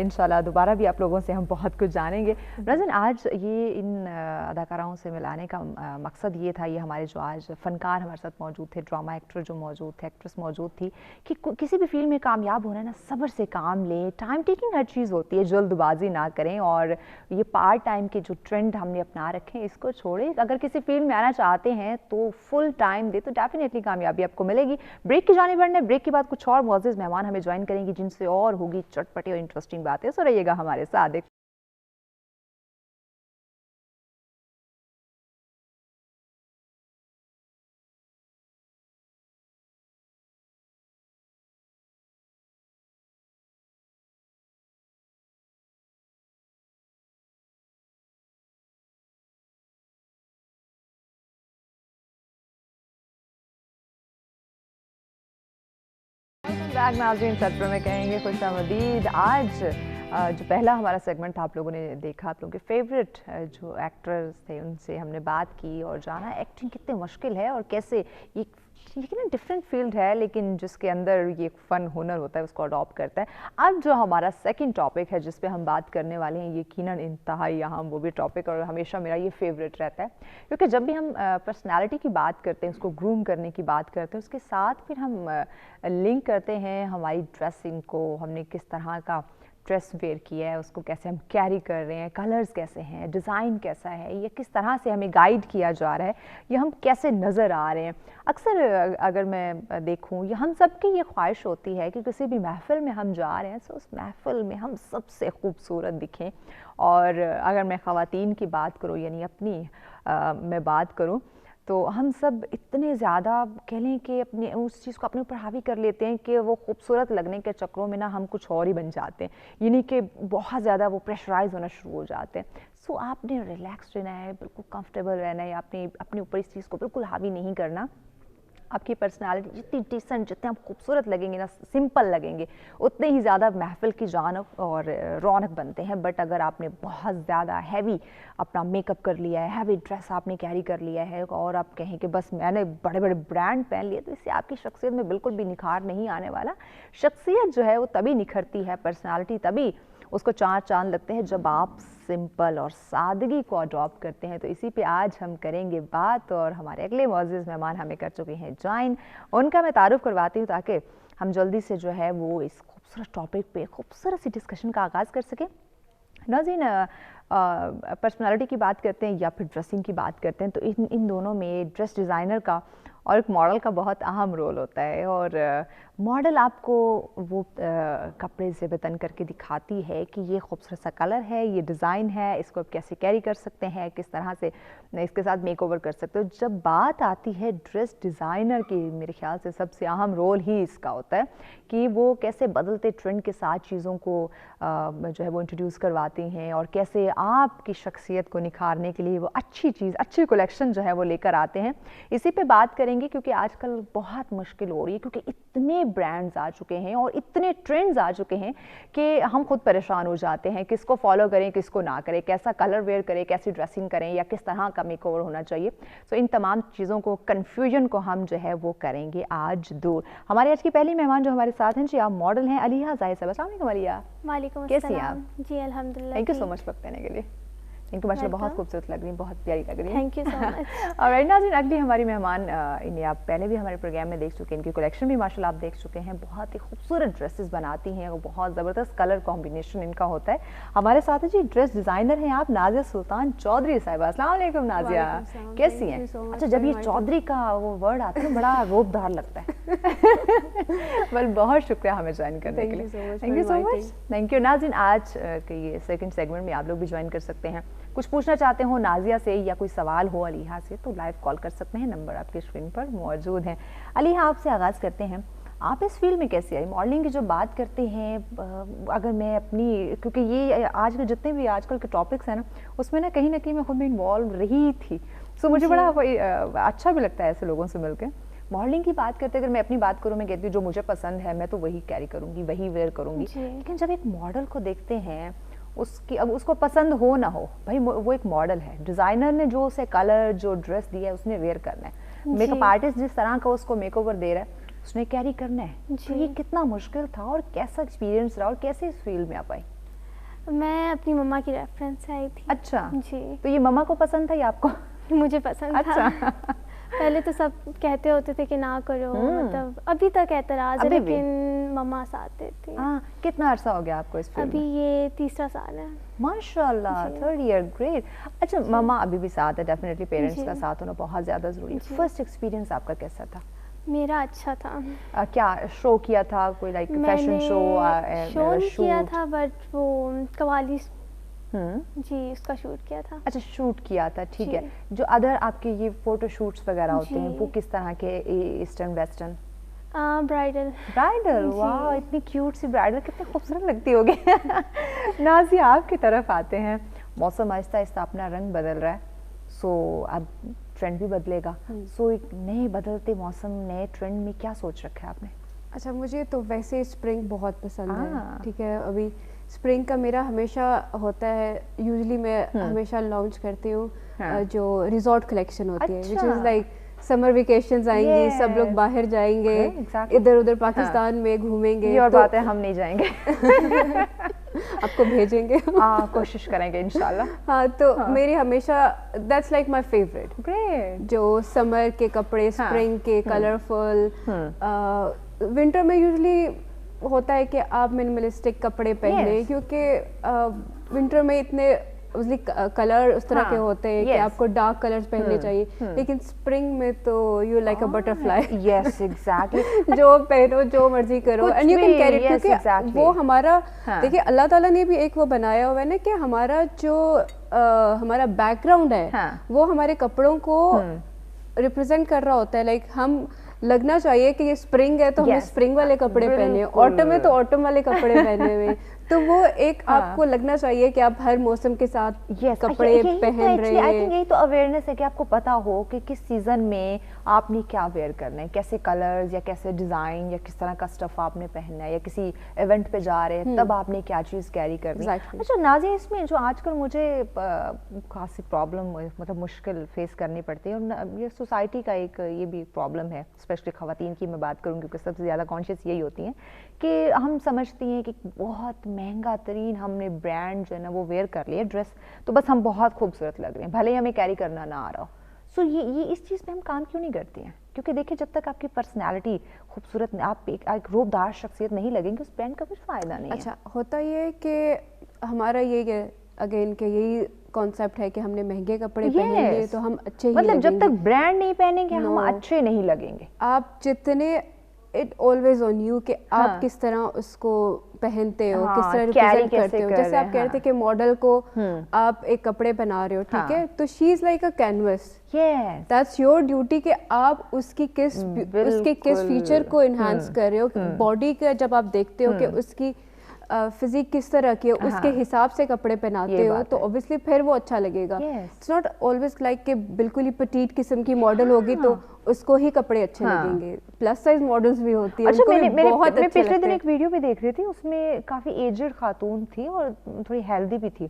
इंशाल्लाह दोबारा भी आप लोगों से हम बहुत कुछ जानेंगे। नाज़रीन, आज ये इन अदाकाराओं से मिलाने का मकसद ये था, ये हमारे जो आज फ़नकार हमारे साथ मौजूद थे, ड्रामा एक्टर जो मौजूद थे, एक्ट्रेस मौजूद थी, कि किसी भी फील्ड में कामयाब होना है ना, सब्र से काम लें, टाइम टेकिंग हर चीज़ होती है, जल्दबाजी ना करें, और ये पार्ट टाइम के जो ट्रेंड हमने अपना रखे हैं इसको छोड़ें। अगर किसी फील्ड में आना चाहते हैं तो फुल टाइम दे, तो डेफिनेटली कामयाबी आपको मिलेगी। ब्रेक की जाने बढ़ना है, ब्रेक के बाद कुछ और मुअज़्ज़िज़ मेहमान हमें ज्वाइन करेंगे जिनसे और होगी चटपटी और इंटरेस्टिंग बातें। सो रहिएगा हमारे साथ। नाज़रीन, सत्र में कहेंगे खुशामदीद। आज जो पहला हमारा सेगमेंट था, आप लोगों ने देखा, आप लोगों के फेवरेट जो एक्टर्स थे उनसे हमने बात की और जाना एक्टिंग कितनी मुश्किल है और कैसे ये ना डिफरेंट फील्ड है, लेकिन जिसके अंदर ये फ़न हुनर होता है उसको अडॉप्ट करता है। अब जो हमारा सेकंड टॉपिक है जिस पे हम बात करने वाले हैं, यकीनन इंतहाई अहम वो भी टॉपिक, और हमेशा मेरा ये फेवरेट रहता है, क्योंकि जब भी हम पर्सनालिटी की बात करते हैं, उसको ग्रूम करने की बात करते हैं, उसके साथ फिर हम लिंक करते हैं हमारी ड्रेसिंग को, हमने किस तरह का ड्रेस वेयर किया है, उसको कैसे हम कैरी कर रहे हैं, कलर्स कैसे हैं, डिज़ाइन कैसा है, ये किस तरह से हमें गाइड किया जा रहा है, या हम कैसे नज़र आ रहे हैं। अक्सर अगर मैं देखूं, या हम सब की ये ख्वाहिश होती है कि किसी भी महफ़िल में हम जा रहे हैं तो उस महफ़िल में हम सबसे खूबसूरत दिखें। और अगर मैं ख़वातीन की बात करूं, यानी अपनी मैं बात करूं, तो हम सब इतने ज़्यादा कह लें कि अपने उस चीज़ को अपने ऊपर हावी कर लेते हैं कि वो खूबसूरत लगने के चक्करों में ना हम कुछ और ही बन जाते हैं, यानी कि बहुत ज़्यादा वो प्रेशराइज होना शुरू हो जाते हैं। सो आपने रिलैक्स रहना है, बिल्कुल कंफर्टेबल रहना है, आपने अपने ऊपर इस चीज़ को बिल्कुल हावी नहीं करना। आपकी पर्सनालिटी जितनी डिसेंट, जितने आप खूबसूरत लगेंगे ना, सिंपल लगेंगे, उतने ही ज़्यादा महफिल की जान और रौनक बनते हैं। बट अगर आपने बहुत ज़्यादा हैवी अपना मेकअप कर लिया है, हैवी ड्रेस आपने कैरी कर लिया है, और आप कहें कि बस मैंने बड़े बड़े ब्रांड पहन लिए, तो इससे आपकी शख्सियत में बिल्कुल भी निखार नहीं आने वाला। शख्सियत जो है वो तभी निखरती है, पर्सनालिटी तभी उसको चार चांद लगते हैं जब आप सिंपल और सादगी को अडॉप्ट करते हैं। तो इसी पे आज हम करेंगे बात, और हमारे अगले मुअज़्ज़िज़ मेहमान हमें कर चुके हैं ज्वाइन। उनका मैं तारुफ करवाती हूँ ताकि हम जल्दी से जो है वो इस खूबसूरत टॉपिक पे खूबसूरत सी डिस्कशन का आगाज़ कर सकें। नाज़रीन, पर्सनालिटी की बात करते हैं या फिर ड्रेसिंग की बात करते हैं, तो इन दोनों में ड्रेस डिज़ाइनर का और एक मॉडल का बहुत अहम रोल होता है। और मॉडल आपको वो कपड़े से बतन करके दिखाती है कि ये खूबसूरत सा कलर है, ये डिज़ाइन है, इसको आप कैसे कैरी कर सकते हैं, किस तरह से इसके साथ मेकओवर कर सकते हो। जब बात आती है ड्रेस डिज़ाइनर की, मेरे ख्याल से सबसे अहम रोल ही इसका होता है कि वो कैसे बदलते ट्रेंड के साथ चीज़ों को जो है वो इंट्रोड्यूस करवाती हैं, और कैसे आपकी शख्सियत को निखारने के लिए वो अच्छी चीज़, अच्छी कलेक्शन जो है वो लेकर आते हैं। इसी पे बात करेंगे, क्योंकि आजकल बहुत मुश्किल हो रही है, क्योंकि इतने ब्रांड्स आ चुके हैं और इतने ट्रेंड्स आ चुके हैं कि हम खुद परेशान हो जाते हैं, किसको फॉलो करें, किसको ना करें, कैसा कलर वेयर करें, कैसी ड्रेसिंग करें, या किस तरह का मेकओवर होना चाहिए। सो इन तमाम चीज़ों को, कन्फ्यूजन को हम जो है वो करेंगे आज दूर। हमारे आज की पहली मेहमान जो हमारे साथ हैं जी, आप मॉडल हैं अलिहा ज़ाहिर साहब। अस्सलाम वालेकुम अलिहा। वालेकुम कैसी हैं अस्सलाम। जी अल्हम्दुलिल्लाह। थैंक यू सो मच वक्त देने के लिए। इनको माशाल्लाह बहुत खूबसूरत लग रही है, बहुत प्यारी लग रही है। Thank you so much. और नाज़रीन, अगली हमारी मेहमान, इन्हें आप पहले भी हमारे प्रोग्राम में देख चुके हैं, इनकी कलेक्शन भी माशाल्लाह आप देख चुके हैं। बहुत ही खूबसूरत ड्रेसेस बनाती हैं और बहुत ज़बरदस्त कलर कॉम्बिनेशन इनका होता है। हमारे साथ है जी ड्रेस डिज़ाइनर हैं आप, नाज़िया सुल्तान चौधरी साहिबा। अस्सलाम वालेकुम नाज़िया, कैसी हैं? अच्छा, जब ये चौधरी का वो वर्ड आता है बड़ा रोबदार लगता है। वेल, बहुत शुक्रिया हमें ज्वाइन करने के लिए। Thank you so much. Thank you नाज़रीन, आज के ये सेकंड सेगमेंट में आप लोग भी ज्वाइन कर सकते हैं। कुछ पूछना चाहते हो नाज़िया से या कोई सवाल हो अलिहा से, तो लाइव कॉल कर सकते हैं, नंबर आपके स्क्रीन पर मौजूद है। अलिहा, आपसे आगाज़ करते हैं, आप इस फील्ड में कैसे आई? मॉडलिंग की जो बात करते हैं, अगर मैं अपनी, क्योंकि ये आज के जितने भी आजकल के टॉपिक्स हैं ना, उसमें ना कहीं मैं खुद भी इन्वॉल्व रही थी। सो मुझे बड़ा अच्छा भी लगता है ऐसे लोगों से मिलकर। मॉडलिंग की बात करते, अगर मैं अपनी बात करूँ, मैं कहती हूँ जो मुझे पसंद है मैं तो वही कैरी करूँगी, वही वेयर करूँगी। लेकिन जब एक मॉडल को देखते हैं اس کی اب اس کو پسند ہو نہ ہو بھائی وہ ایک ماڈل ہے, ڈیزائنر نے جو اسے کلر جو ڈریس دیا ہے اس نے ویئر کرنا ہے, میک اپ آرٹسٹ جس طرح کا اس کو میک اوور دے رہا ہے اس نے کیری کرنا ہے. تو یہ کتنا مشکل تھا اور کیسا ایکسپیرینس رہا اور کیسے اس فیلڈ میں آپ آئی؟ میں اپنی مما کی ریفرنس سے آئی تھی. اچھا جی. تو یہ مما کو پسند تھا یا آپ کو؟ مجھے پسند تھا. پہلے تو سب کہتے ہوتے تھے کہ نہ کرو, مطلب ابھی تک اعتراض ہے لیکن مما ساتھ دیتی. ہاں. کتنا عرصہ ہو گیا آپ کو اس فیلڈ میں؟ ابھی یہ 3 سال ہے. ماشاء اللہ, 3rd ایئر, گریٹ. اچھا مما ابھی بھی ساتھ ہے, ڈیفینیٹلی پیرنٹس کا ساتھ ہونا بہت زیادہ ضروری ہے. فرسٹ ایکسپیرینس آپ کا کیسا تھا؟ میرا اچھا تھا. کیا شو کیا تھا کوئی لائک فیشن شو؟ شو نہیں کیا تھا بٹ وہ قوالی جی اس کا شوٹ کیا تھا. اچھا شوٹ کیا تھا, ٹھیک ہے. جو ادر آپ کے یہ فوٹو شوٹس وغیرہ ہوتے ہیں وہ کس طرح کے, ایسٹرن ویسٹرن؟ برائڈل. برائڈل, واہ اتنی کیوٹ سی برائڈل, کتنی خوبصورت لگتی ہوگی. نازیہ آپ کی طرف آتے ہیں. موسم آہستہ آہستہ اپنا رنگ بدل رہا ہے, سو اب ٹرینڈ بھی بدلے گا, سو ایک نئے بدلتے موسم نئے ٹرینڈ میں کیا سوچ رکھا ہے آپ نے؟ اچھا مجھے تو ویسے اسپرنگ بہت پسند ہے, ٹھیک ہے. ابھی اسپرنگ کا میرا ہمیشہ ہوتا ہے, یوزلی میں ہمیشہ لانچ کرتی ہوں جو ریزورٹ کلیکشن ہوتی ہے, وچ از لائک سمر ویکیشنز آئیں گی, سب لوگ باہر جائیں گے, ادھر ادھر پاکستان میں گھومیں گے. یہ اور بات ہے, ہم نہیں جائیں گے, آپ کو بھیجیں گے, کوشش کریں گے انشاءاللہ. ہاں تو میری ہمیشہ that's like my favourite. Great. جو سمر کے کپڑے, اسپرنگ کے کلرفل. ونٹر میں یوزلی ہوتا ہے کہ آپ منیملسٹک کپڑے پہنے, کیونکہ ونٹر میں اتنے کلر اس طرح کے ہوتے ہیں کہ آپ کو ڈارک کلرز پہننے چاہیے, لیکن اسپرنگ میں تو you like a butter fly. Yes exactly. جو پہنو جو مرضی کرو اینڈ یو کین کیری, کیونکہ وہ ہمارا دیکھیے اللہ تعالیٰ نے بھی ایک وہ بنایا ہوا ہے نا کہ ہمارا جو ہمارا بیک گراؤنڈ ہے وہ ہمارے کپڑوں کو ریپرزینٹ کر رہا ہوتا ہے. لائک ہم لگنا چاہیے کہ یہ اسپرنگ ہے تو ہمیں اسپرنگ والے کپڑے پہنے, آٹم ہے تو آٹم والے کپڑے پہنے ہوئے, تو وہ ایک آپ کو لگنا چاہیے کہ آپ ہر موسم کے ساتھ کپڑے پہن رہے ہیں. آئی تھنک یہی تو اویئرنیس ہے کہ آپ کو پتا ہو کہ کس سیزن میں آپ نے کیا ویئر کرنا ہے, کیسے کلرز یا کیسے ڈیزائن یا کس طرح کا اسٹف آپ نے پہننا ہے, یا کسی ایونٹ پہ جا رہے ہیں تب آپ نے کیا چیز کیری کرنی ہے. اچھا نازیہ, اس میں جو آج کل مجھے خاصی پرابلم مطلب مشکل فیس کرنی پڑتی ہے, اور یہ سوسائٹی کا ایک یہ بھی پرابلم ہے, اسپیشلی خواتین کی میں بات کروں کیونکہ سب سے زیادہ کانشیس یہی ہوتی ہیں کہ ہم سمجھتی ہیں کہ بہت مہنگا ترین ہم نے برانڈ جو ہے نا وہ ویئر کر لیا ڈریس, تو بس ہم بہت خوبصورت لگ رہے ہیں, بھلے ہی ہمیں کیری کرنا نہ آ رہا ہو. سو یہ اس چیز پہ ہم کام کیوں نہیں کرتے ہیں؟ کیونکہ دیکھیں جب تک آپ کی پرسنالٹی خوبصورت, آپ ایک روبدار شخصیت نہیں لگیں گے, اس برانڈ کا کچھ فائدہ نہیں ہے. اچھا ہوتا یہ ہے کہ ہمارا یہ اگین کہ یہی کانسیپٹ ہے کہ ہم نے مہنگے کپڑے پہنیں گے تو ہم اچھے ہی لگیں گے, مطلب جب تک برانڈ نہیں پہنیں گے ہم اچھے نہیں لگیں گے. آپ جتنے اٹ آلویز آن یو کہ آپ کس طرح اس کو پہنتے ہو, کس طرح ریپرزینٹ کرتے ہو. جیسے آپ کہتے ہیں کہ ماڈل کو آپ ایک کپڑے پہنا رہے ہو, ٹھیک ہے, تو she is like a canvas. That's your duty کہ آپ اس کے کس فیچر کو انہانس کر رہے ہو. باڈی کا جب آپ دیکھتے ہو کہ اس کی فزیک کس طرح کی ہے, اس کے حساب سے کپڑے پہناتے ہو تو اوبیسلی پھر وہ اچھا لگے گا. اٹس ناٹ آلویز لائک کہ بالکل ہی پٹیٹ قسم کی ماڈل ہوگی تو اس کو ہی کپڑے اچھے لگیں گے. پلس سائز ماڈلز بھی ہوتی ہیں. اچھا میں پچھلے دن ایک ویڈیو بھی دیکھ رہی تھی, اس میں کافی ایجڈ خاتون تھی اور تھوڑی ہیلدی بھی تھی,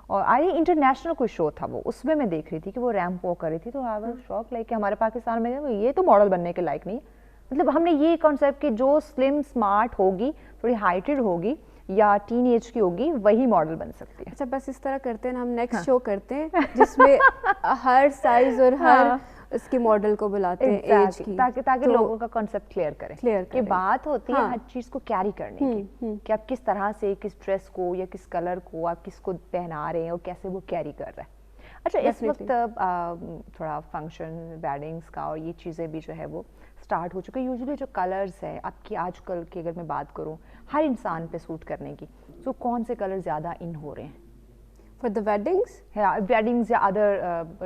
اور آئی انٹرنیشنل کوئی شو تھا وہ, اس میں دیکھ رہی تھی کہ وہ ریمپ واک کر رہی تھی, تو آئی واز شاک لائک کہ ہمارے پاکستان میں یہ تو ماڈل بننے کے لائق نہیں ہے. مطلب ہم نے یہ کانسیپٹ کہ جو سلم اسمارٹ ہوگی, تھوڑی ہائٹڈ ہوگی یا ٹین ایج کی ہوگی, وہی ماڈل بن سکتی ہے. اچھا بس اس طرح کرتے ہیں ہم نیکسٹ شو کرتے ہیں جس میں ہر سائز اور ہر اس کی ماڈل کو بلاتے ہیں ایج کی, تاکہ لوگوں کا کانسیپٹ کلیئر کریں کہ بات ہوتی ہے ہر چیز کو کیری کرنے کی, کہ آپ کس طرح سے کس ڈریس کو یا کس کلر کو آپ کس کو پہنا رہے ہیں اور کیسے وہ کیری کر رہے ہیں. اچھا اس وقت تھوڑا فنکشن ویڈنگس کا اور یہ چیزیں بھی جو ہے وہ اسٹارٹ ہو چکے. یوزلی جو کلرز ہے آپ کی آج کل کی اگر میں بات کروں ہر انسان پہ سوٹ کرنے کی, تو کون سے کلر زیادہ ان ہو رہے ہیں فار دا ویڈنگز یا ادر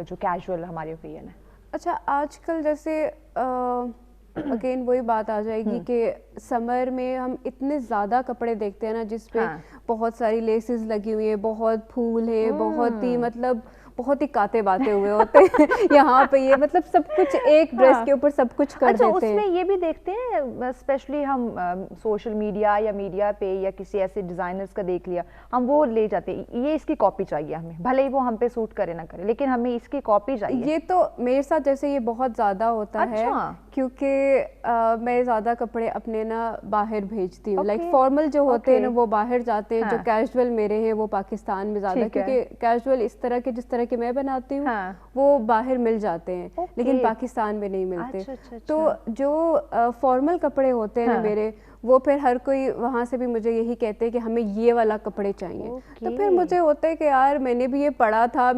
جو کیجول ہمارے اوپین ہے؟ اچھا آج کل جیسے اگین وہی بات آ جائے گی کہ سمر میں ہم اتنے زیادہ کپڑے دیکھتے ہیں نا جس پہ بہت ساری لیسز لگی ہوئی ہیں, بہت پھول ہیں, بہت ہی مطلب बहुत ही काते बातें हुए होते हैं यहाँ पे, ये मतलब सब कुछ एक ड्रेस के ऊपर सब कुछ कर देते हैं। उसमें ये भी देखते हैं, स्पेशली हम सोशल मीडिया या मीडिया पे या किसी ऐसे डिजाइनर्स का देख लिया, हम वो ले जाते हैं, ये इसकी कॉपी चाहिए हमें, भले ही वो हम पे सूट करे ना करे, लेकिन हमें इसकी कॉपी चाहिए। ये तो मेरे साथ जैसे ये बहुत ज़्यादा होता है, क्योंकि मैं ज़्यादा कपड़े अपने ना बाहर भेजती हूँ। लाइक फॉर्मल जो होते हैं ना वो बाहर जाते हैं, जो कैजुअल मेरे हैं वो पाकिस्तान में ज़्यादा, क्योंकि कैजुअल इस तरह के जिस तरह के मैं बनाती हूँ वो बाहर मिल जाते हैं, लेकिन पाकिस्तान में नहीं मिलते। तो जो फॉर्मल कपड़े होते हैं ना मेरे, वो फिर हर कोई वहाँ से भी मुझे यही कहते हैं कि हमें ये वाला कपड़े चाहिए। तो फिर मुझे होता है कि यार मैंने भी ये पढ़ा था,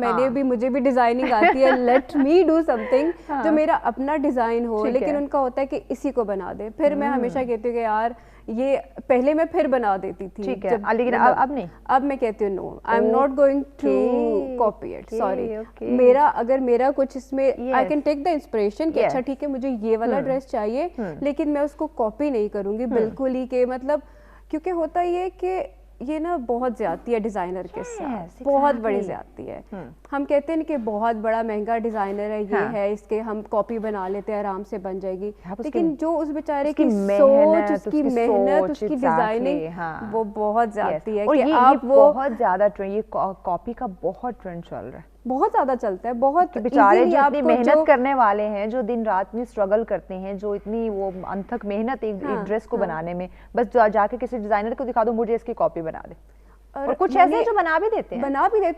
मुझे भी डिज़ाइनिंग आती है, लेट मी डू समथिंग जो मेरा अपना डिज़ाइन हो, लेकिन उनका होता है कि इसी को बना दे। फिर मैं हमेशा कहती हूँ कि यार ये पहले मैं फिर बना देती थी, लेकिन अब नहीं, अब मैं कहती हूँ no, I am not going to copy it, sorry. मेरा अगर मेरा कुछ इसमें I can take the inspiration कि अच्छा ठीक है मुझे ये वाला ड्रेस चाहिए, लेकिन मैं उसको कॉपी नहीं करूंगी बिल्कुल ही, के मतलब क्योंकि होता ये कि ये ना बहुत ज्यादती है डिजाइनर के साथ, बहुत बड़ी ज्यादती है। हम कहते हैं कि बहुत बड़ा महंगा डिजाइनर है, ये है, इसके हम कॉपी बना लेते हैं, आराम से बन जाएगी, लेकिन जो उस बेचारे की सोच, उसकी मेहनत, उसकी डिजाइनिंग, वो बहुत ज्यादती है। और ये बहुत ज्यादा ट्रेंड, ये कॉपी का बहुत ट्रेंड चल रहा है, बहुत ज्यादा चलता है। बहुत बेचारे जो इतनी मेहनत करने वाले हैं, जो दिन रात में स्ट्रगल करते हैं, जो इतनी वो अनथक मेहनत एक ड्रेस को बनाने में, बस जाके किसी डिजाइनर को दिखा दो मुझे इसकी कॉपी बना दे, और कुछ ऐसे जो बना भी देते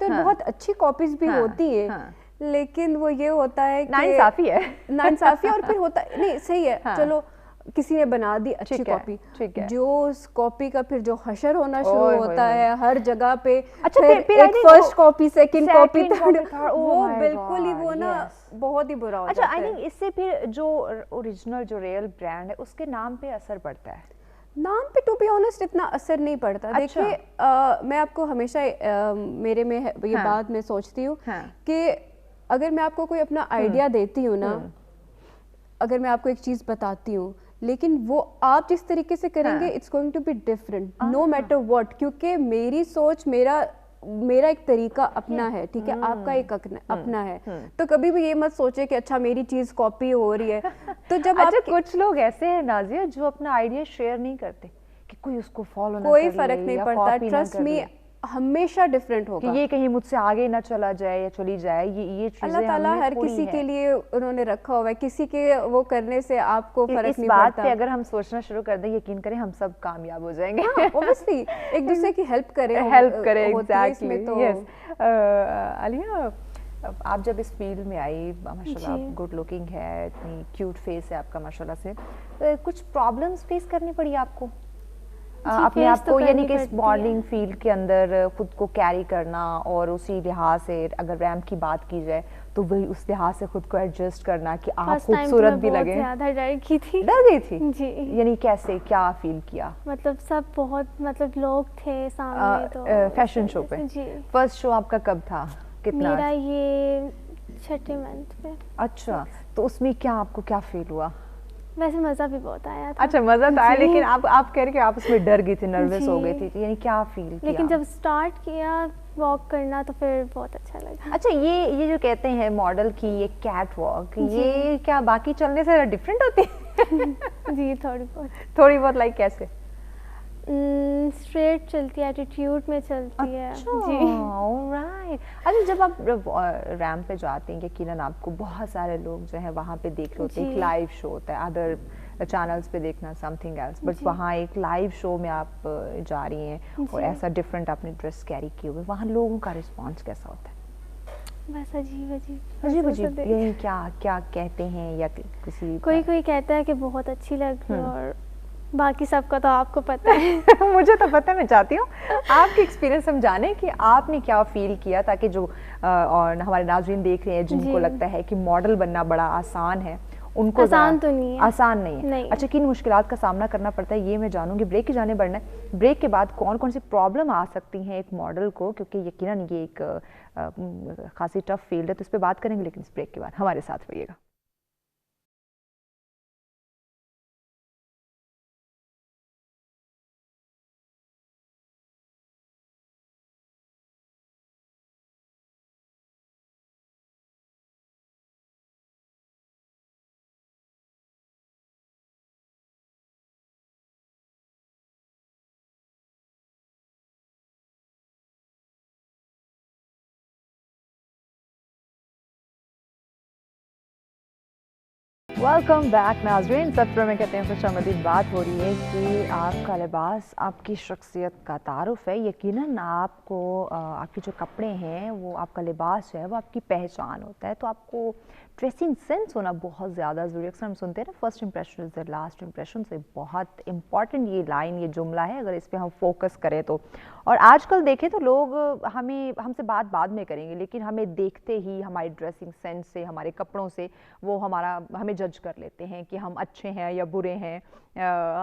हैं, बहुत अच्छी कॉपीज भी होती है, लेकिन वो ये होता है नाइंसाफी है, नाइंसाफी। और फिर होता नहीं, सही है, चलो किसी ने बना दी अच्छी कॉपी, जो उस कॉपी का फिर जो हशर होना शुरू होता है हर जगह पे, फिर एक first copy, second copy, third, वो बिल्कुल ही वो ना बहुत ही बुरा हो जाता है। आई थिंक इससे फिर जो ओरिजिनल जो रियल ब्रांड है उसके नाम पे असर पड़ता है। नाम पे टू बी ऑनेस्ट इतना असर नहीं पड़ता। देखिए मैं आपको हमेशा मेरे में ये बात मैं सोचती हूँ कि अगर मैं आपको कोई अपना आइडिया देती हूँ ना, अगर मैं आपको एक चीज़ बताती हूँ, लेकिन वो आप जिस तरीके से करेंगे it's going to be different no matter what, क्योंकि मेरी सोच, मेरा एक तरीका अपना है, ठीक है, आपका एक अपना है। तो कभी भी ये मत सोचे कि अच्छा मेरी चीज कॉपी हो रही है। तो जब अच्छा कुछ लोग ऐसे हैं नाज़िया जो अपना आइडिया शेयर नहीं करते कि कोई उसको फॉलो ना करे, कोई फर्क नहीं पड़ता, ट्रस्ट मी, हमेशा डिफरेंट होगा कि ये कहीं मुझसे आगे ना चला जाए या चली जाए, ये चीजें अल्लाह ताला हर किसी के लिए उन्होंने रखा हुआ है, किसी के वो करने से आपको फर्क नहीं पड़ता। इस बात पे अगर हम सोचना शुरू कर दें, यकीन करें हम सब कामयाब हो जाएंगे। ऑब्वियसली एक दूसरे की हेल्प करें, एग्जैक्टली। यस आलिया, आप जब इस फील्ड में आई, माशाल्लाह आप गुड लुकिंग है, इतनी क्यूट फेस है आपका माशाल्लाह से, कुछ प्रॉब्लम्स फेस करनी पड़ी आपको अपने आप को, यानी कि इस मॉडलिंग फील्ड के अंदर खुद को कैरी करना, और उसी लिहाज से अगर रैम्प की बात की जाए तो वही उस लिहाज से खुद को एडजस्ट करना कि आप खूबसूरत भी लगे? ज़्यादा डर की थी। डर गई थी जी। यानी कैसे, क्या फील किया? मतलब सब बहुत, मतलब लोग थे सामने, तो फैशन शो पे जी। फर्स्ट शो आपका कब था, कितना? मेरा ये 6th मंथ पे। अच्छा, तो उसमें क्या आपको क्या फील हुआ? वैसे मज़ा भी बहुत आया था। अच्छा मज़ा तो आया, लेकिन आप कह रहे कि आप उसमें डर गई थी, नर्वस हो गई थी, यानी क्या फील किया? लेकिन जब स्टार्ट किया वॉक करना तो फिर बहुत अच्छा लगा। अच्छा ये जो कहते हैं मॉडल की ये कैट वॉक, ये क्या बाकी चलने से डिफरेंट होती है? जी थोड़ी बहुत लाइक कैसे? स्ट्रेट चलती है, एटीट्यूड में चलती है। जी ऑलराइट। अच्छा जब आप रैम्प पे जाते हैं, यकीनन आपको बहुत सारे लोग जो है वहाँ पे देख रहे होते हैं, एक लाइव शो होता है, अदर चैनल्स पे देखना समथिंग एल्स, बट वहाँ एक लाइव शो में आप जा रही हैं और ऐसा डिफरेंट आपने ड्रेस कैरी किए हुए, वहाँ लोगों का रिस्पॉन्स कैसा होता है? बस अजीब यही क्या कहते हैं, या किसी कोई कहता है कि बहुत अच्छी लग रही है, और बाकी सबका तो आपको पता है। मुझे तो पता है, मैं चाहती हूँ आपके एक्सपीरियंस हम जाने कि आपने क्या फील किया, ताकि जो और हमारे नाज़रीन देख रहे हैं जिनको लगता है कि मॉडल बनना बड़ा आसान है, उनको आसान तो नहीं है, आसान नहीं है। नहीं। अच्छा किन मुश्किलात का सामना करना पड़ता है ये मैं जानूंगी। ब्रेक की जाने बढ़ना है, ब्रेक के बाद कौन कौन सी प्रॉब्लम आ सकती हैं एक मॉडल को, क्योंकि यकीनन ये एक खासी टफ फील्ड है, तो इस पर बात करेंगे, लेकिन इस ब्रेक के बाद हमारे साथ रहिएगा। वेलकम बैक नाज़रीन। सत्र में कहते हैं खुशामदीद बात हो रही है कि आपका लिबास आपकी शख्सियत का तारुफ है। यकीनन आपको आपके जो कपड़े हैं वो आपका लिबास है वो आपकी पहचान होता है, तो आपको ड्रेसिंग सेंस होना बहुत ज़्यादा ज़रूरी है। अक्सर हम सुनते हैं ना first impression is the last impression, से बहुत इंपॉर्टेंट ये लाइन, ये जुमला है, अगर इस पर हम फोकस करें तो। और आजकल देखें तो लोग हमसे बात बाद में करेंगे, लेकिन हमें देखते ही हमारी ड्रेसिंग सेंस से, हमारे कपड़ों से वो हमें जज कर लेते हैं कि हम अच्छे हैं या बुरे हैं,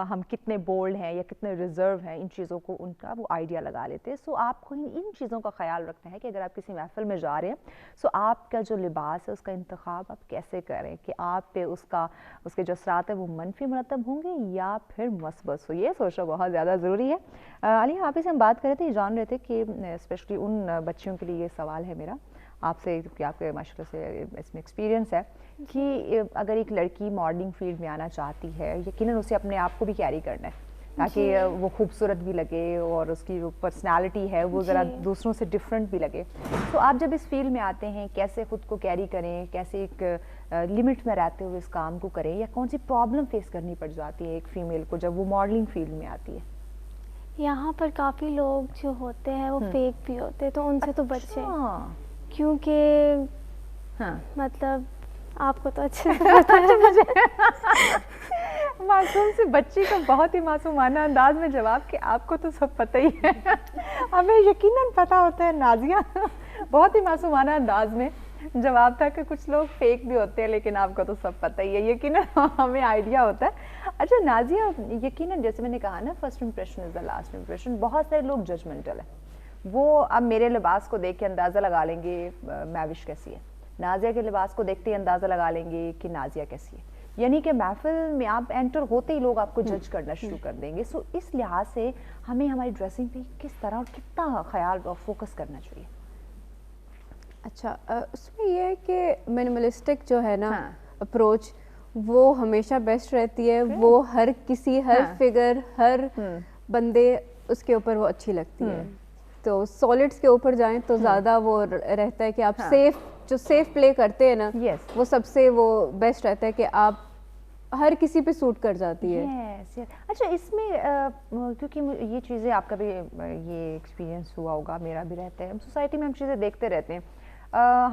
हम कितने बोल्ड हैं या कितने रिजर्व हैं, इन चीज़ों को उनका वो आइडिया लगा लेते हैं। सो आपको इन चीज़ों का ख्याल रखना है कि अगर आप किसी महफिल में जा रहे हैं सो आपका जो लिबास है उसका इंतखाब आप कैसे करें कि आप पे उसके जो असरात है वो मनफी मुरतब होंगे या फिर मस्बत। सो ये सोचना बहुत ज़्यादा ज़रूरी है। अली, आप से हम बात कर रहे थे, जान रहे थे कि स्पेशली उन बच्चियों के लिए ये सवाल है मेरा आपसे, क्योंकि आपके माशाल्लाह से इसमें एक्सपीरियंस है कि अगर एक लड़की मॉडलिंग फील्ड में आना चाहती है, यकीनन उसे अपने आप को भी कैरी करना है ताकि वो खूबसूरत भी लगे और उसकी जो पर्सनालिटी है वो ज़रा दूसरों से डिफरेंट भी लगे। तो आप जब इस फील्ड में आते हैं कैसे ख़ुद को कैरी करें, कैसे एक लिमिट में रहते हुए इस काम को करें, या कौन सी प्रॉब्लम फेस करनी पड़ जाती है एक फ़ीमेल को जब वो मॉडलिंग फील्ड में आती है? यहाँ पर काफ़ी लोग जो होते हैं वो फेक भी होते हैं, तो उनसे तो बचें, क्योंकि मतलब आपको तो अच्छे से पता है। मुझे मासूम सी बच्ची का बहुत ही मासूमाना अंदाज में जवाब कि आपको तो सब पता ही है। हमें यकीनन पता होता है नाज़िया, बहुत ही मासूमाना अंदाज में जवाब था कि कुछ लोग फेक भी होते हैं लेकिन आपको तो सब पता ही है, यकीनन हमें आइडिया होता है। अच्छा नाज़िया, यकीनन जैसे मैंने कहा ना first impression is the last impression, बहुत सारे लोग जजमेंटल है, वो अब मेरे लिबास को देख के अंदाज़ा लगा लेंगे मैविश कैसी है, नाज़िया के लिबास को देखते ही अंदाज़ा लगा लेंगे कि नाज़िया कैसी है, यानी कि महफिल में आप एंटर होते ही लोग आपको जज करना शुरू कर देंगे। सो इस लिहाज से हमें हमारी ड्रेसिंग पे किस तरह और कितना ख्याल और फोकस करना चाहिए? अच्छा, उसमें ये है कि मिनिमलिस्टिक जो है ना अप्रोच वो हमेशा बेस्ट रहती है। वो हर किसी, हर फिगर, हर बंदे उसके ऊपर वो अच्छी लगती है। तो सॉलिड्स के ऊपर जाएं तो ज़्यादा वो रहता है कि आप सेफ प्ले करते हैं ना, वो सबसे वो बेस्ट रहता है कि आप हर किसी पे सूट कर जाती है। अच्छा, इसमें क्योंकि ये चीज़ें आपका भी ये एक्सपीरियंस हुआ होगा, मेरा भी रहता है, हम सोसाइटी में हम चीज़ें देखते रहते हैं।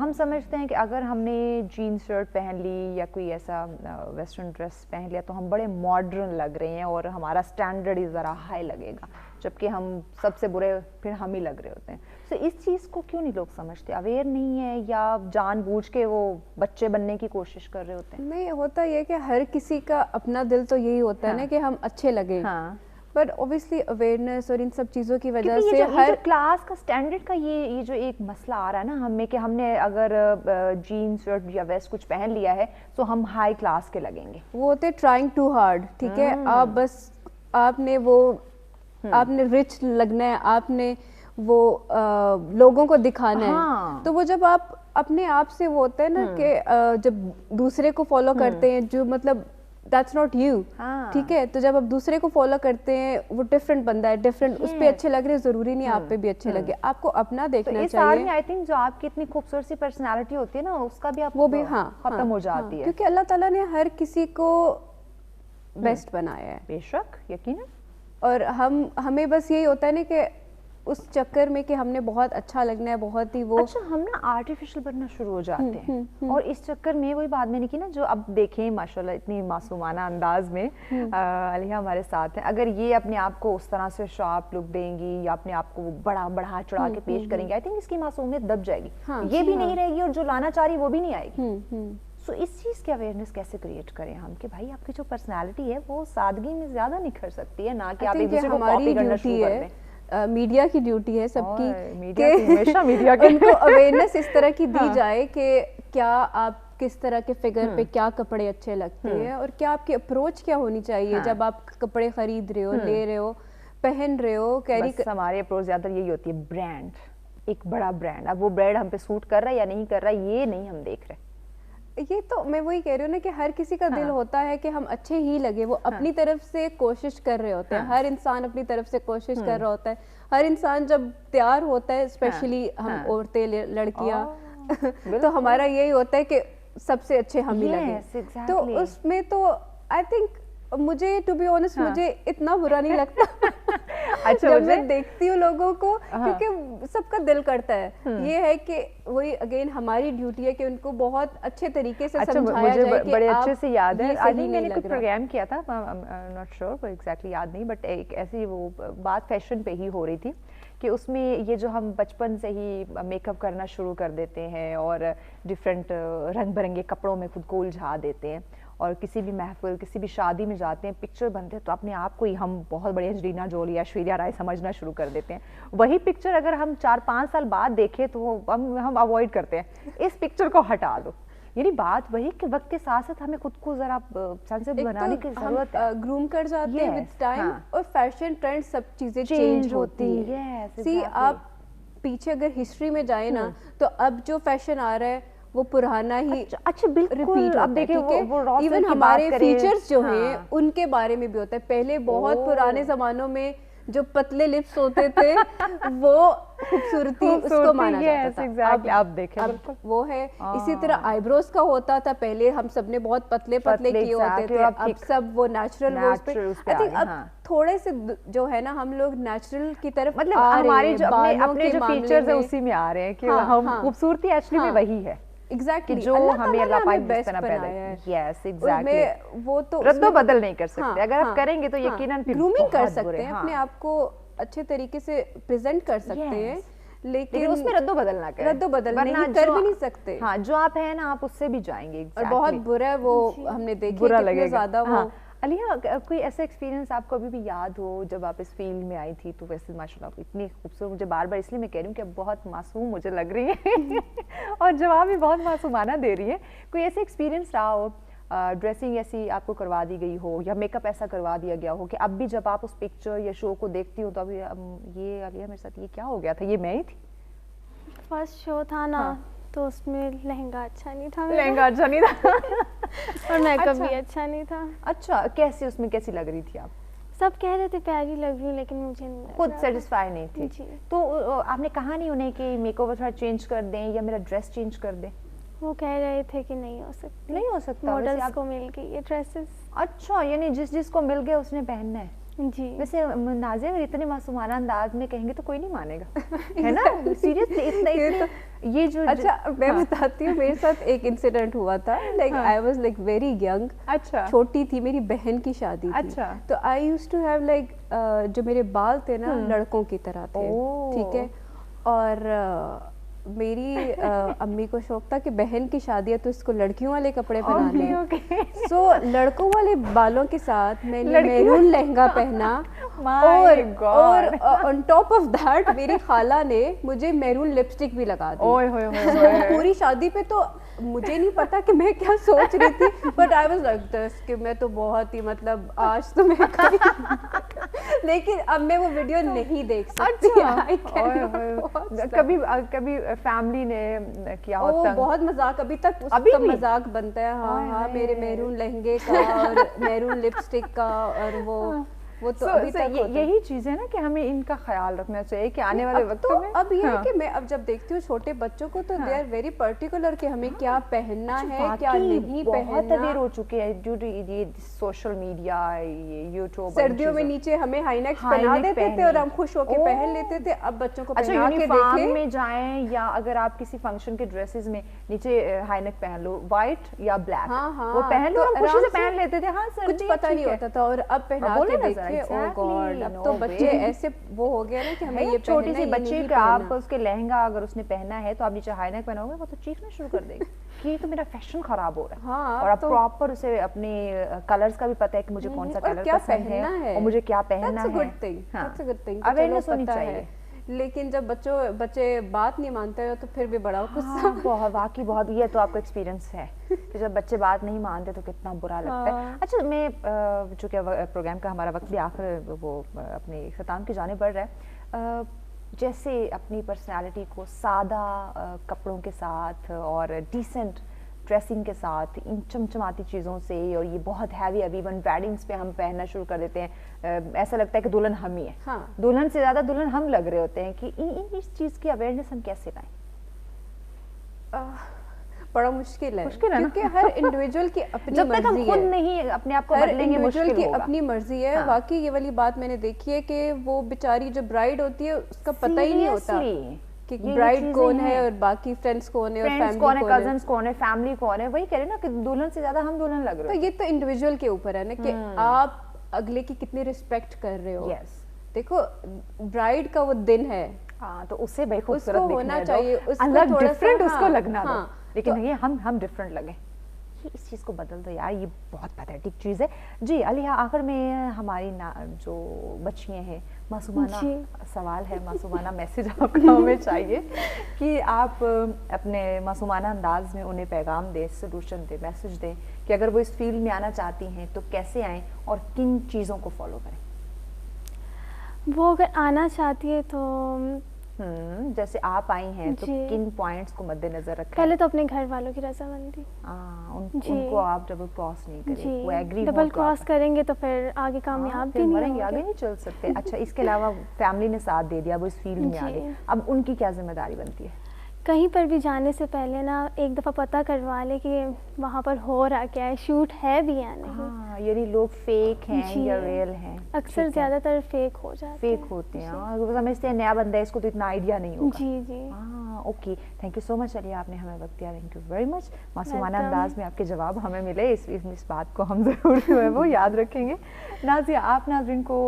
हम समझते हैं कि अगर हमने जीन्स शर्ट पहन ली या कोई ऐसा वेस्टर्न ड्रेस पहन लिया तो हम बड़े मॉडर्न लग रहे हैं और हमारा स्टैंडर्ड ही ज़रा हाई लगेगा, जबकि हम सबसे बुरे फिर हम ही लग रहे होते हैं। तो इस चीज़ को क्यों नहीं लोग समझते? अवेयर नहीं है या जानबूझ के वो बच्चे बनने की कोशिश कर रहे होते हैं? नहीं, होता ये कि हर किसी का अपना दिल तो यही होता है ना कि हम अच्छे लगे, बट ऑब्वियसली अवेयरनेस और इन सब चीज़ों की वजह से हर क्लास का स्टैंडर्ड का ये जो एक मसला आ रहा है ना हमें कि हमने अगर जीन्स शर्ट या वेस्ट कुछ पहन लिया है तो हम हाई क्लास के लगेंगे। वो होते ट्राइंग टू हार्ड, ठीक है, आप बस आपने रिच लगना है, आपने वो लोगों को दिखाना है। तो वो जब आप अपने आप से वो होता है ना कि जब दूसरे को फॉलो करते हैं जो मतलब That's not you, ठीक है, तो जब आप दूसरे को फॉलो करते हैं वो डिफरेंट बंदा है, डिफरेंट उस पे अच्छे लग रहे हैं, जरूरी नहीं आप पे भी अच्छे लगे, आपको अपना देखना चाहिए। आई थिंक जो आपकी इतनी खूबसूरत सी पर्सनालिटी होती है ना उसका भी आप वो भी खत्म हो जाती है, क्योंकि अल्लाह ताला ने हर किसी को बेस्ट बनाया है, बेशक यकीनन। और हमें बस यही होता है ना कि उस चक्कर में कि हमने बहुत अच्छा लगना है, बहुत ही वो हम ना आर्टिफिशियल बनना शुरू हो जाते हैं और इस चक्कर में वही बात मैंने की ना, जो अब देखें माशाल्लाह इतनी मासूमाना अंदाज में अलिया हमारे साथ हैं, अगर ये अपने आप को उस तरह से शार्प लुक देंगी या अपने आप को बड़ा बढ़ा चढ़ा के पेश करेंगे, आई थिंक इसकी मासूमियत दब जाएगी, ये भी नहीं रहेगी और जो लाना चाह रही वो भी नहीं आएगी। सो इस चीज़ की अवेयरनेस कैसे क्रिएट करें हम कि भाई आपकी जो पर्सनैलिटी है वो सादगी में ज़्यादा निखर सकती है, ना कि आप एक दूसरे को कॉपी करना शुरू कर दें। मीडिया की ड्यूटी है सबकी, मीडिया की उनको अवेयरनेस इस तरह की दी जाए कि क्या आप किस तरह के फिगर पे क्या कपड़े अच्छे लगते हैं और क्या आपकी अप्रोच क्या होनी चाहिए जब आप कपड़े खरीद रहे हो, ले रहे हो, पहन रहे हो, कैरी हमारी अप्रोच ज़्यादातर यही होती है, ब्रांड, एक बड़ा ब्रांड, अब वो ब्रांड हम पे सूट कर रहा है या नहीं कर रहा है ये नहीं हम देख रहे। ये तो मैं वही कह रही हूँ ना कि हर किसी का दिल होता है कि हम अच्छे ही लगे, वो अपनी तरफ से कोशिश कर रहे होते हैं, हर इंसान अपनी तरफ से कोशिश कर रहा होता है, हर इंसान जब तैयार होता है, स्पेशली हम औरतें लड़कियां तो हमारा यही होता है कि سب سے اچھے ہم ہی لگے. تو اس میں تو آئی تھنک مجھے ٹو بی آنیسٹ مجھے اتنا برا نہیں لگتا جب میں دیکھتی ہوں لوگوں کو, کیونکہ سب کا دل کرتا ہے. یہ ہے کہ وہی اگین ہماری ڈیوٹی ہے کہ ان کو بہت اچھے طریقے سے سمجھایا جائے. بڑے اچھے سے یاد ہے, آج میں نے کوئی پروگرام کیا تھا, ناٹ شیور ایگزیکٹلی یاد نہیں, بٹ ایک ایسی وہ بات فیشن پہ ہی ہو رہی تھی کہ اس میں یہ جو ہم بچپن سے ہی میک اپ کرنا شروع کر دیتے ہیں اور ڈفرینٹ رنگ برنگے کپڑوں میں خود کو الجھا دیتے ہیں, اور کسی بھی محفل کسی بھی شادی میں جاتے ہیں, پکچر بنتے ہیں تو اپنے آپ کو ہی ہم بہت بڑے انجلینا جولی یا ایشوریہ رائے سمجھنا شروع کر دیتے ہیں. وہی پکچر اگر ہم 4-5 سال بعد دیکھیں تو ہم اوائڈ کرتے ہیں, اس پکچر کو ہٹا دو. یعنی بات وہی کہ وقت کے ساتھ ساتھ ہمیں خود کو ذرا سینسیبل بنانے کی ضرورت ہے, گروم کر جاتے ہیں وتھ ٹائم, اور فیشن ٹرینڈ سب چیزیں چینج ہوتی ہیں. سی آپ پیچھے اگر ہسٹری میں جائیں نا تو اب جو فیشن آ رہا ہے وہ پرانا ہی اچھا بالکل. اب دیکھیں ایون ہمارے فیچرز جو ہیں ان کے بارے میں بھی ہوتا ہے. پہلے بہت پرانے زمانوں میں جو پتلے لپس ہوتے تھے وہ خوبصورتی اس کو مانا جاتا تھا. اب دیکھیں وہ ہے. اسی طرح آئی بروز کا ہوتا تھا, پہلے ہم سب نے بہت پتلے پتلے کیے ہوتے تھے, اب سب وہ نیچرل پہ. آئی تھنک اب تھوڑے سے جو ہے نا ہم لوگ نیچرل کی طرف, مطلب ہمارے جو اپنے جو فیچرز ہیں اسی میں آ رہے ہیں کہ ہم خوبصورتی ایکچولی میں وہی ہے ایگزیکٹلی جو ہمیں اللہ پاک جس طرح پیدا ہے. یس ایگزیکٹلی, وہ تو رد و بدل نہیں کر سکتے. اگر آپ کریں گے تو یقیناً گرومنگ کر سکتے ہیں, اپنے آپ کو اچھے طریقے سے پریزنٹ کر سکتے ہیں, لیکن اس میں رد و بدل نہ کریں. رد و بدل نہیں کر بھی نہیں سکتے. ہاں جو آپ ہیں نا آپ اس سے بھی جائیں گے. اور بہت برا ہے وہ, ہم نے دیکھا کتنے زیادہ وہ. علیہ کوئی ایسا ایکسپیرینس آپ کو ابھی بھی یاد ہو جب آپ اس فیلڈ میں آئی تھی؟ تو ویسے ماشاء اللہ اتنی خوبصورت, مجھے بار بار اس لیے میں کہہ رہی ہوں کہ اب بہت معصوم مجھے لگ رہی ہے اور جواب بھی بہت معصومانہ دے رہی ہے. کوئی ایسا ایکسپیرینس رہا ہو, ڈریسنگ ایسی آپ کو کروا دی گئی ہو یا میک اپ ایسا کروا دیا گیا ہو کہ اب بھی جب آپ اس پکچر یا شو کو دیکھتی ہو تو ابھی یہ علیہ میرے ساتھ یہ کیا ہو گیا تھا, یہ میں ہی تھی؟ فرسٹ شو تھا نا تو اس میں لہنگا اچھا نہیں تھا, لہنگا اچھا نہیں تھا اور میک اپ بھی اچھا نہیں تھا. اچھا, کیسی اس میں کیسی لگ رہی تھی آپ؟ سب کہہ رہے تھے پیاری لگ رہی ہوں, لیکن مجھے خود سیٹسفائی نہیں تھی. تو آپ نے کہا نہیں انہیں کہ میک اوور تھوڑا چینج کر دیں یا میرا ڈریس چینج کر دیں؟ وہ کہہ رہے تھے کہ نہیں ہو سکتا, نہیں ہو سکتا, ماڈلز کو مل گئی یہ ڈریسز. اچھا, یعنی جس کو مل گیا اس نے پہننا ہے. جی ویسے نازیہ اگر اتنے معصومانہ انداز میں کہیں گے تو کوئی نہیں مانے گا, ہے نا؟ سیریسلی اتنا یہ جو. اچھا میں بتاتی ہوں, میرے ساتھ ایک انسیڈنٹ ہوا تھا. Like I was like very young, اچھا چھوٹی تھی, میری بہن کی شادی تھی. اچھا, تو آئی یوز ٹو ہیو لائک جو میرے بال تھے نا لڑکوں کی طرح تھے, ٹھیک ہے, اور میری امی کو شوق تھا کہ بہن کی شادی ہے تو اس کو لڑکیوں والے کپڑے پہنانے. سو لڑکوں والے بالوں کے ساتھ میں نے میرون لہنگا پہنا, اور آن ٹاپ آف دیٹ میری خالہ نے مجھے میرون لپسٹک بھی لگا دی پوری شادی پہ. تو مجھے نہیں پتا کہ میں کیا سوچ رہی تھی, but I was like this کہ میں تو بہت ہی مطلب آج تو میں لیکن اب میں وہ ویڈیو نہیں دیکھ سکتی. کبھی فیملی نے کیا وہ بہت مذاق, ابھی تک اس کا مذاق بنتا ہے. ہاں میرے میرون لہنگے کا اور میرون لپسٹک کا, اور وہ تو یہی چیز ہے نا کہ ہمیں ان کا خیال رکھنا چاہیے کہ آنے والے وقت میں. اب یہ ہے کہ میں اب جب دیکھتی ہوں چھوٹے بچوں کو تو دے آر ویری پرٹیکولر کہ ہمیں کیا پہننا ہے کیا نہیں پہننا. بہت اویئر ہو چکے ہیں ڈیو ٹو یہ سوشل میڈیا, یوٹیوب. سردیوں میں نیچے ہمیں ہائی نیکس پہنا دیتے تھے اور ہم خوش ہو کے پہن لیتے تھے. اب بچوں کو پہنا کے دیکھیں میں جائیں یا اگر آپ کسی فنکشن کے ڈریسز میں نیچے ہائی نیک پہن لو, وائٹ یا بلیک, وہ پہن لو, ہم خوشی سے پہن لیتے تھے. ہاں سر, کچھ پتہ نہیں ہوتا تھا, اور اب پہنا کے دیکھیں او گاڈ. اب تو بچے ایسے وہ ہو گیا نا کہ ہمیں یہ چھوٹی سی بچے کا آپ اس کے لہنگا اگر اس نے پہنا ہے تو آپ نیچے ہائی نیک پہناؤ گے, وہ تو چیخنا شروع کر دے گی کہ یہ تو میرا فیشن خراب ہو رہا ہے. اور اب پراپر اسے اپنے کلرز کا بھی پتہ ہے کہ مجھے کون سا کلر پسند ہے اور مجھے کیا پہننا ہے. اویئرنیس ہونی چاہیے. لیکن جب بچے بات نہیں مانتے ہو تو پھر بھی بڑا غصہ. بہت واقعی بہت, یہ تو آپ کو ایکسپیرینس ہے کہ جب بچے بات نہیں مانتے تو کتنا برا لگتا ہے. اچھا میں چونکہ پروگرام کا ہمارا وقت بھی آخر وہ اپنے اختتام کی جانب بڑھ رہا ہے, جیسے اپنی پرسنالٹی کو سادہ کپڑوں کے ساتھ اور ڈیسنٹ ڈریسنگ کے ساتھ ان چمچماتی چیزوں سے, اور یہ بہت ہیوی ایون ویڈنگس پہ ہم پہننا شروع کر دیتے ہیں, ایسا لگتا ہے کہ دلہن ہم ہی ہیں, دلہن سے زیادہ دلہن ہم لگ رہے ہوتے ہیں, کہ اس چیز کی اویئرنیس ہم کیسے لائیں؟ बड़ा मुश्किल है क्योंकि हर इंडिविजुअल की अपनी जब तक हम मर्जी खुद है, नहीं अपने आप को हर बदलेंगे इंडिविजुअल मुश्किल की होगा। अपनी मर्जी है। वाकई ये वाली बात मैंने देखी है कि वो बेचारी जो ब्राइड होती है उसका पता ही नहीं होता कि ब्राइड कौन है और बाकी फ्रेंड्स कौन है और फैमिली कौन है, कौन है, कजन्स कौन है, फैमिली कौन है। वही कह रहे ना कि दुल्हन से ज्यादा हम दुल्हन लग तो रहे हैं। ये तो इंडिविजुअल के ऊपर है ना कि आप अगले की कितनी रिस्पेक्ट कर रहे हो। देखो ब्राइड का वो दिन है, हाँ, तो उससे भाई खूबसूरत उसको होना चाहिए, उसको अलग थोड़ा डिफरेंट सा, उसको लगना दो, लेकिन तो नहीं हम डिफरेंट लगे। इस चीज़ को बदल दो यार, ये बहुत पैथेटिक चीज़ है। जी अलिया, आखिर में हमारी जो बच्चियाँ हैं, मासूमाना सवाल है, मासूमाना मैसेज आपका हमें चाहिए कि आप अपने मासूमाना अंदाज में उन्हें पैगाम दें, सॉल्यूशन दें, मैसेज दें कि अगर वो इस फील्ड में आना चाहती हैं तो कैसे आएँ और किन चीज़ों को फॉलो करें। वो अगर आना चाहती है तो जैसे आप आई हैं तो किन पॉइंट्स को मद्देनजर रखें? पहले तो अपने घर वालों की रजामंदी, उनको आप डबल क्रॉस नहीं करें, वो एग्री डबल क्रॉस करेंगे तो फिर आगे कामयाब भी नहीं होंगे, आगे नहीं चल सकते। अच्छा, इसके अलावा फैमिली ने साथ दे दिया, वो इस फील्ड में आ गए, अब उनकी क्या जिम्मेदारी बनती है? कहीं पर भी जाने से पहले ना एक दफ़ा पता करवा ले कि वहाँ पर हो रहा क्या है, शूट है भी या नहीं। हाँ, यानी लोग फेक हैं या रियल हैं? अक्सर ज़्यादातर फेक हो जाते हैं, फेक होते हैं। वो समझते हैं नया बंदा है, इसको तो इतना आइडिया नहीं होगा। जी हाँ, okay, thank you so much Alia, आपने हमें वक्त दिया, थैंक यू वेरी मच। मासूमाना अंदाज में आपके जवाब हमें मिले, इस बात को हम ज़रूर जो है वो याद रखेंगे। नाज़िया, आप नाज़रीन को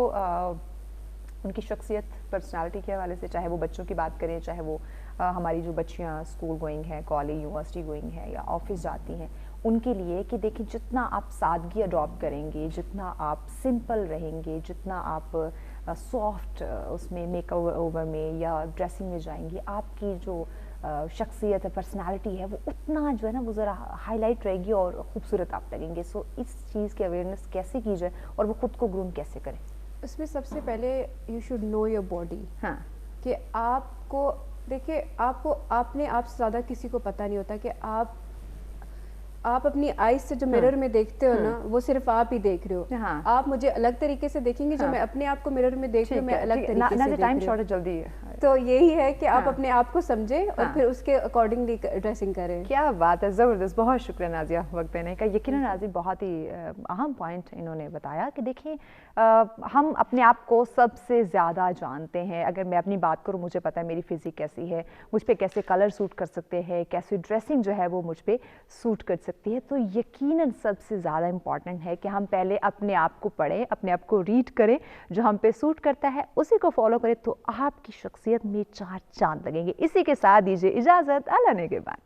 उनकी शख्सियत, पर्सनालिटी के हवाले से, चाहे वो बच्चों की बात करें, चाहे वो हमारी जो बच्चियाँ स्कूल गोइंग हैं, कॉलेज यूनिवर्सिटी गोइंग हैं या ऑफिस जाती हैं, उनके लिए कि देखिए जितना आप सादगी अडॉप्ट करेंगे, जितना आप सिंपल रहेंगे, जितना आप सॉफ्ट उसमें मेकओवर में या ड्रेसिंग में जाएंगी, आपकी जो शख्सियत है, पर्सनालिटी है, वो उतना जो है ना वो ज़रा हाईलाइट रहेगी और ख़ूबसूरत आप लगेंगे। सो इस चीज़ की अवेयरनेस कैसे की जाए और वो खुद को ग्रूम कैसे करें? उसमें सबसे पहले you should know your body. हाँ, कि आपको देखिए, आपको अपने आप से ज़्यादा किसी को पता नहीं होता कि आप अपनी आईज से जो मिरर में देखते हो ना, वो सिर्फ आप ही देख रहे हो। हाँ। आप मुझे अलग तरीके से देखेंगे, जो मैं अपने आप को मिरर में देख रही हूँ मैं अलग तरीके से देख टाइम रही शॉर्ट हूँ। जल्दी है, तो यही है कि आप अपने आप को समझें और फिर उसके अकॉर्डिंगली ड्रेसिंग करें। क्या बात है, ज़बरदस्त, बहुत शुक्रिया नाज़िया वक्त देने का। यकीनन नाज़िया बहुत ही अहम पॉइंट इन्होंने बताया कि देखिए हम अपने आप को सबसे ज़्यादा जानते हैं। अगर मैं अपनी बात करूँ, मुझे पता है मेरी फिज़िक कैसी है, मुझ पे कैसे कलर सूट कर सकते हैं, कैसी ड्रेसिंग जो है वो मुझ पे सूट कर सकती है। तो यकीनन सबसे ज़्यादा इम्पॉर्टेंट है कि हम पहले अपने आप को पढ़ें, अपने आप को रीड करें, जो हम पे सूट करता है उसी को फॉलो करें, तो आपकी शख्सियत में चार चांद लगेंगे। इसी के साथ दीजिए इजाज़त, अल्लाह ने के बाद।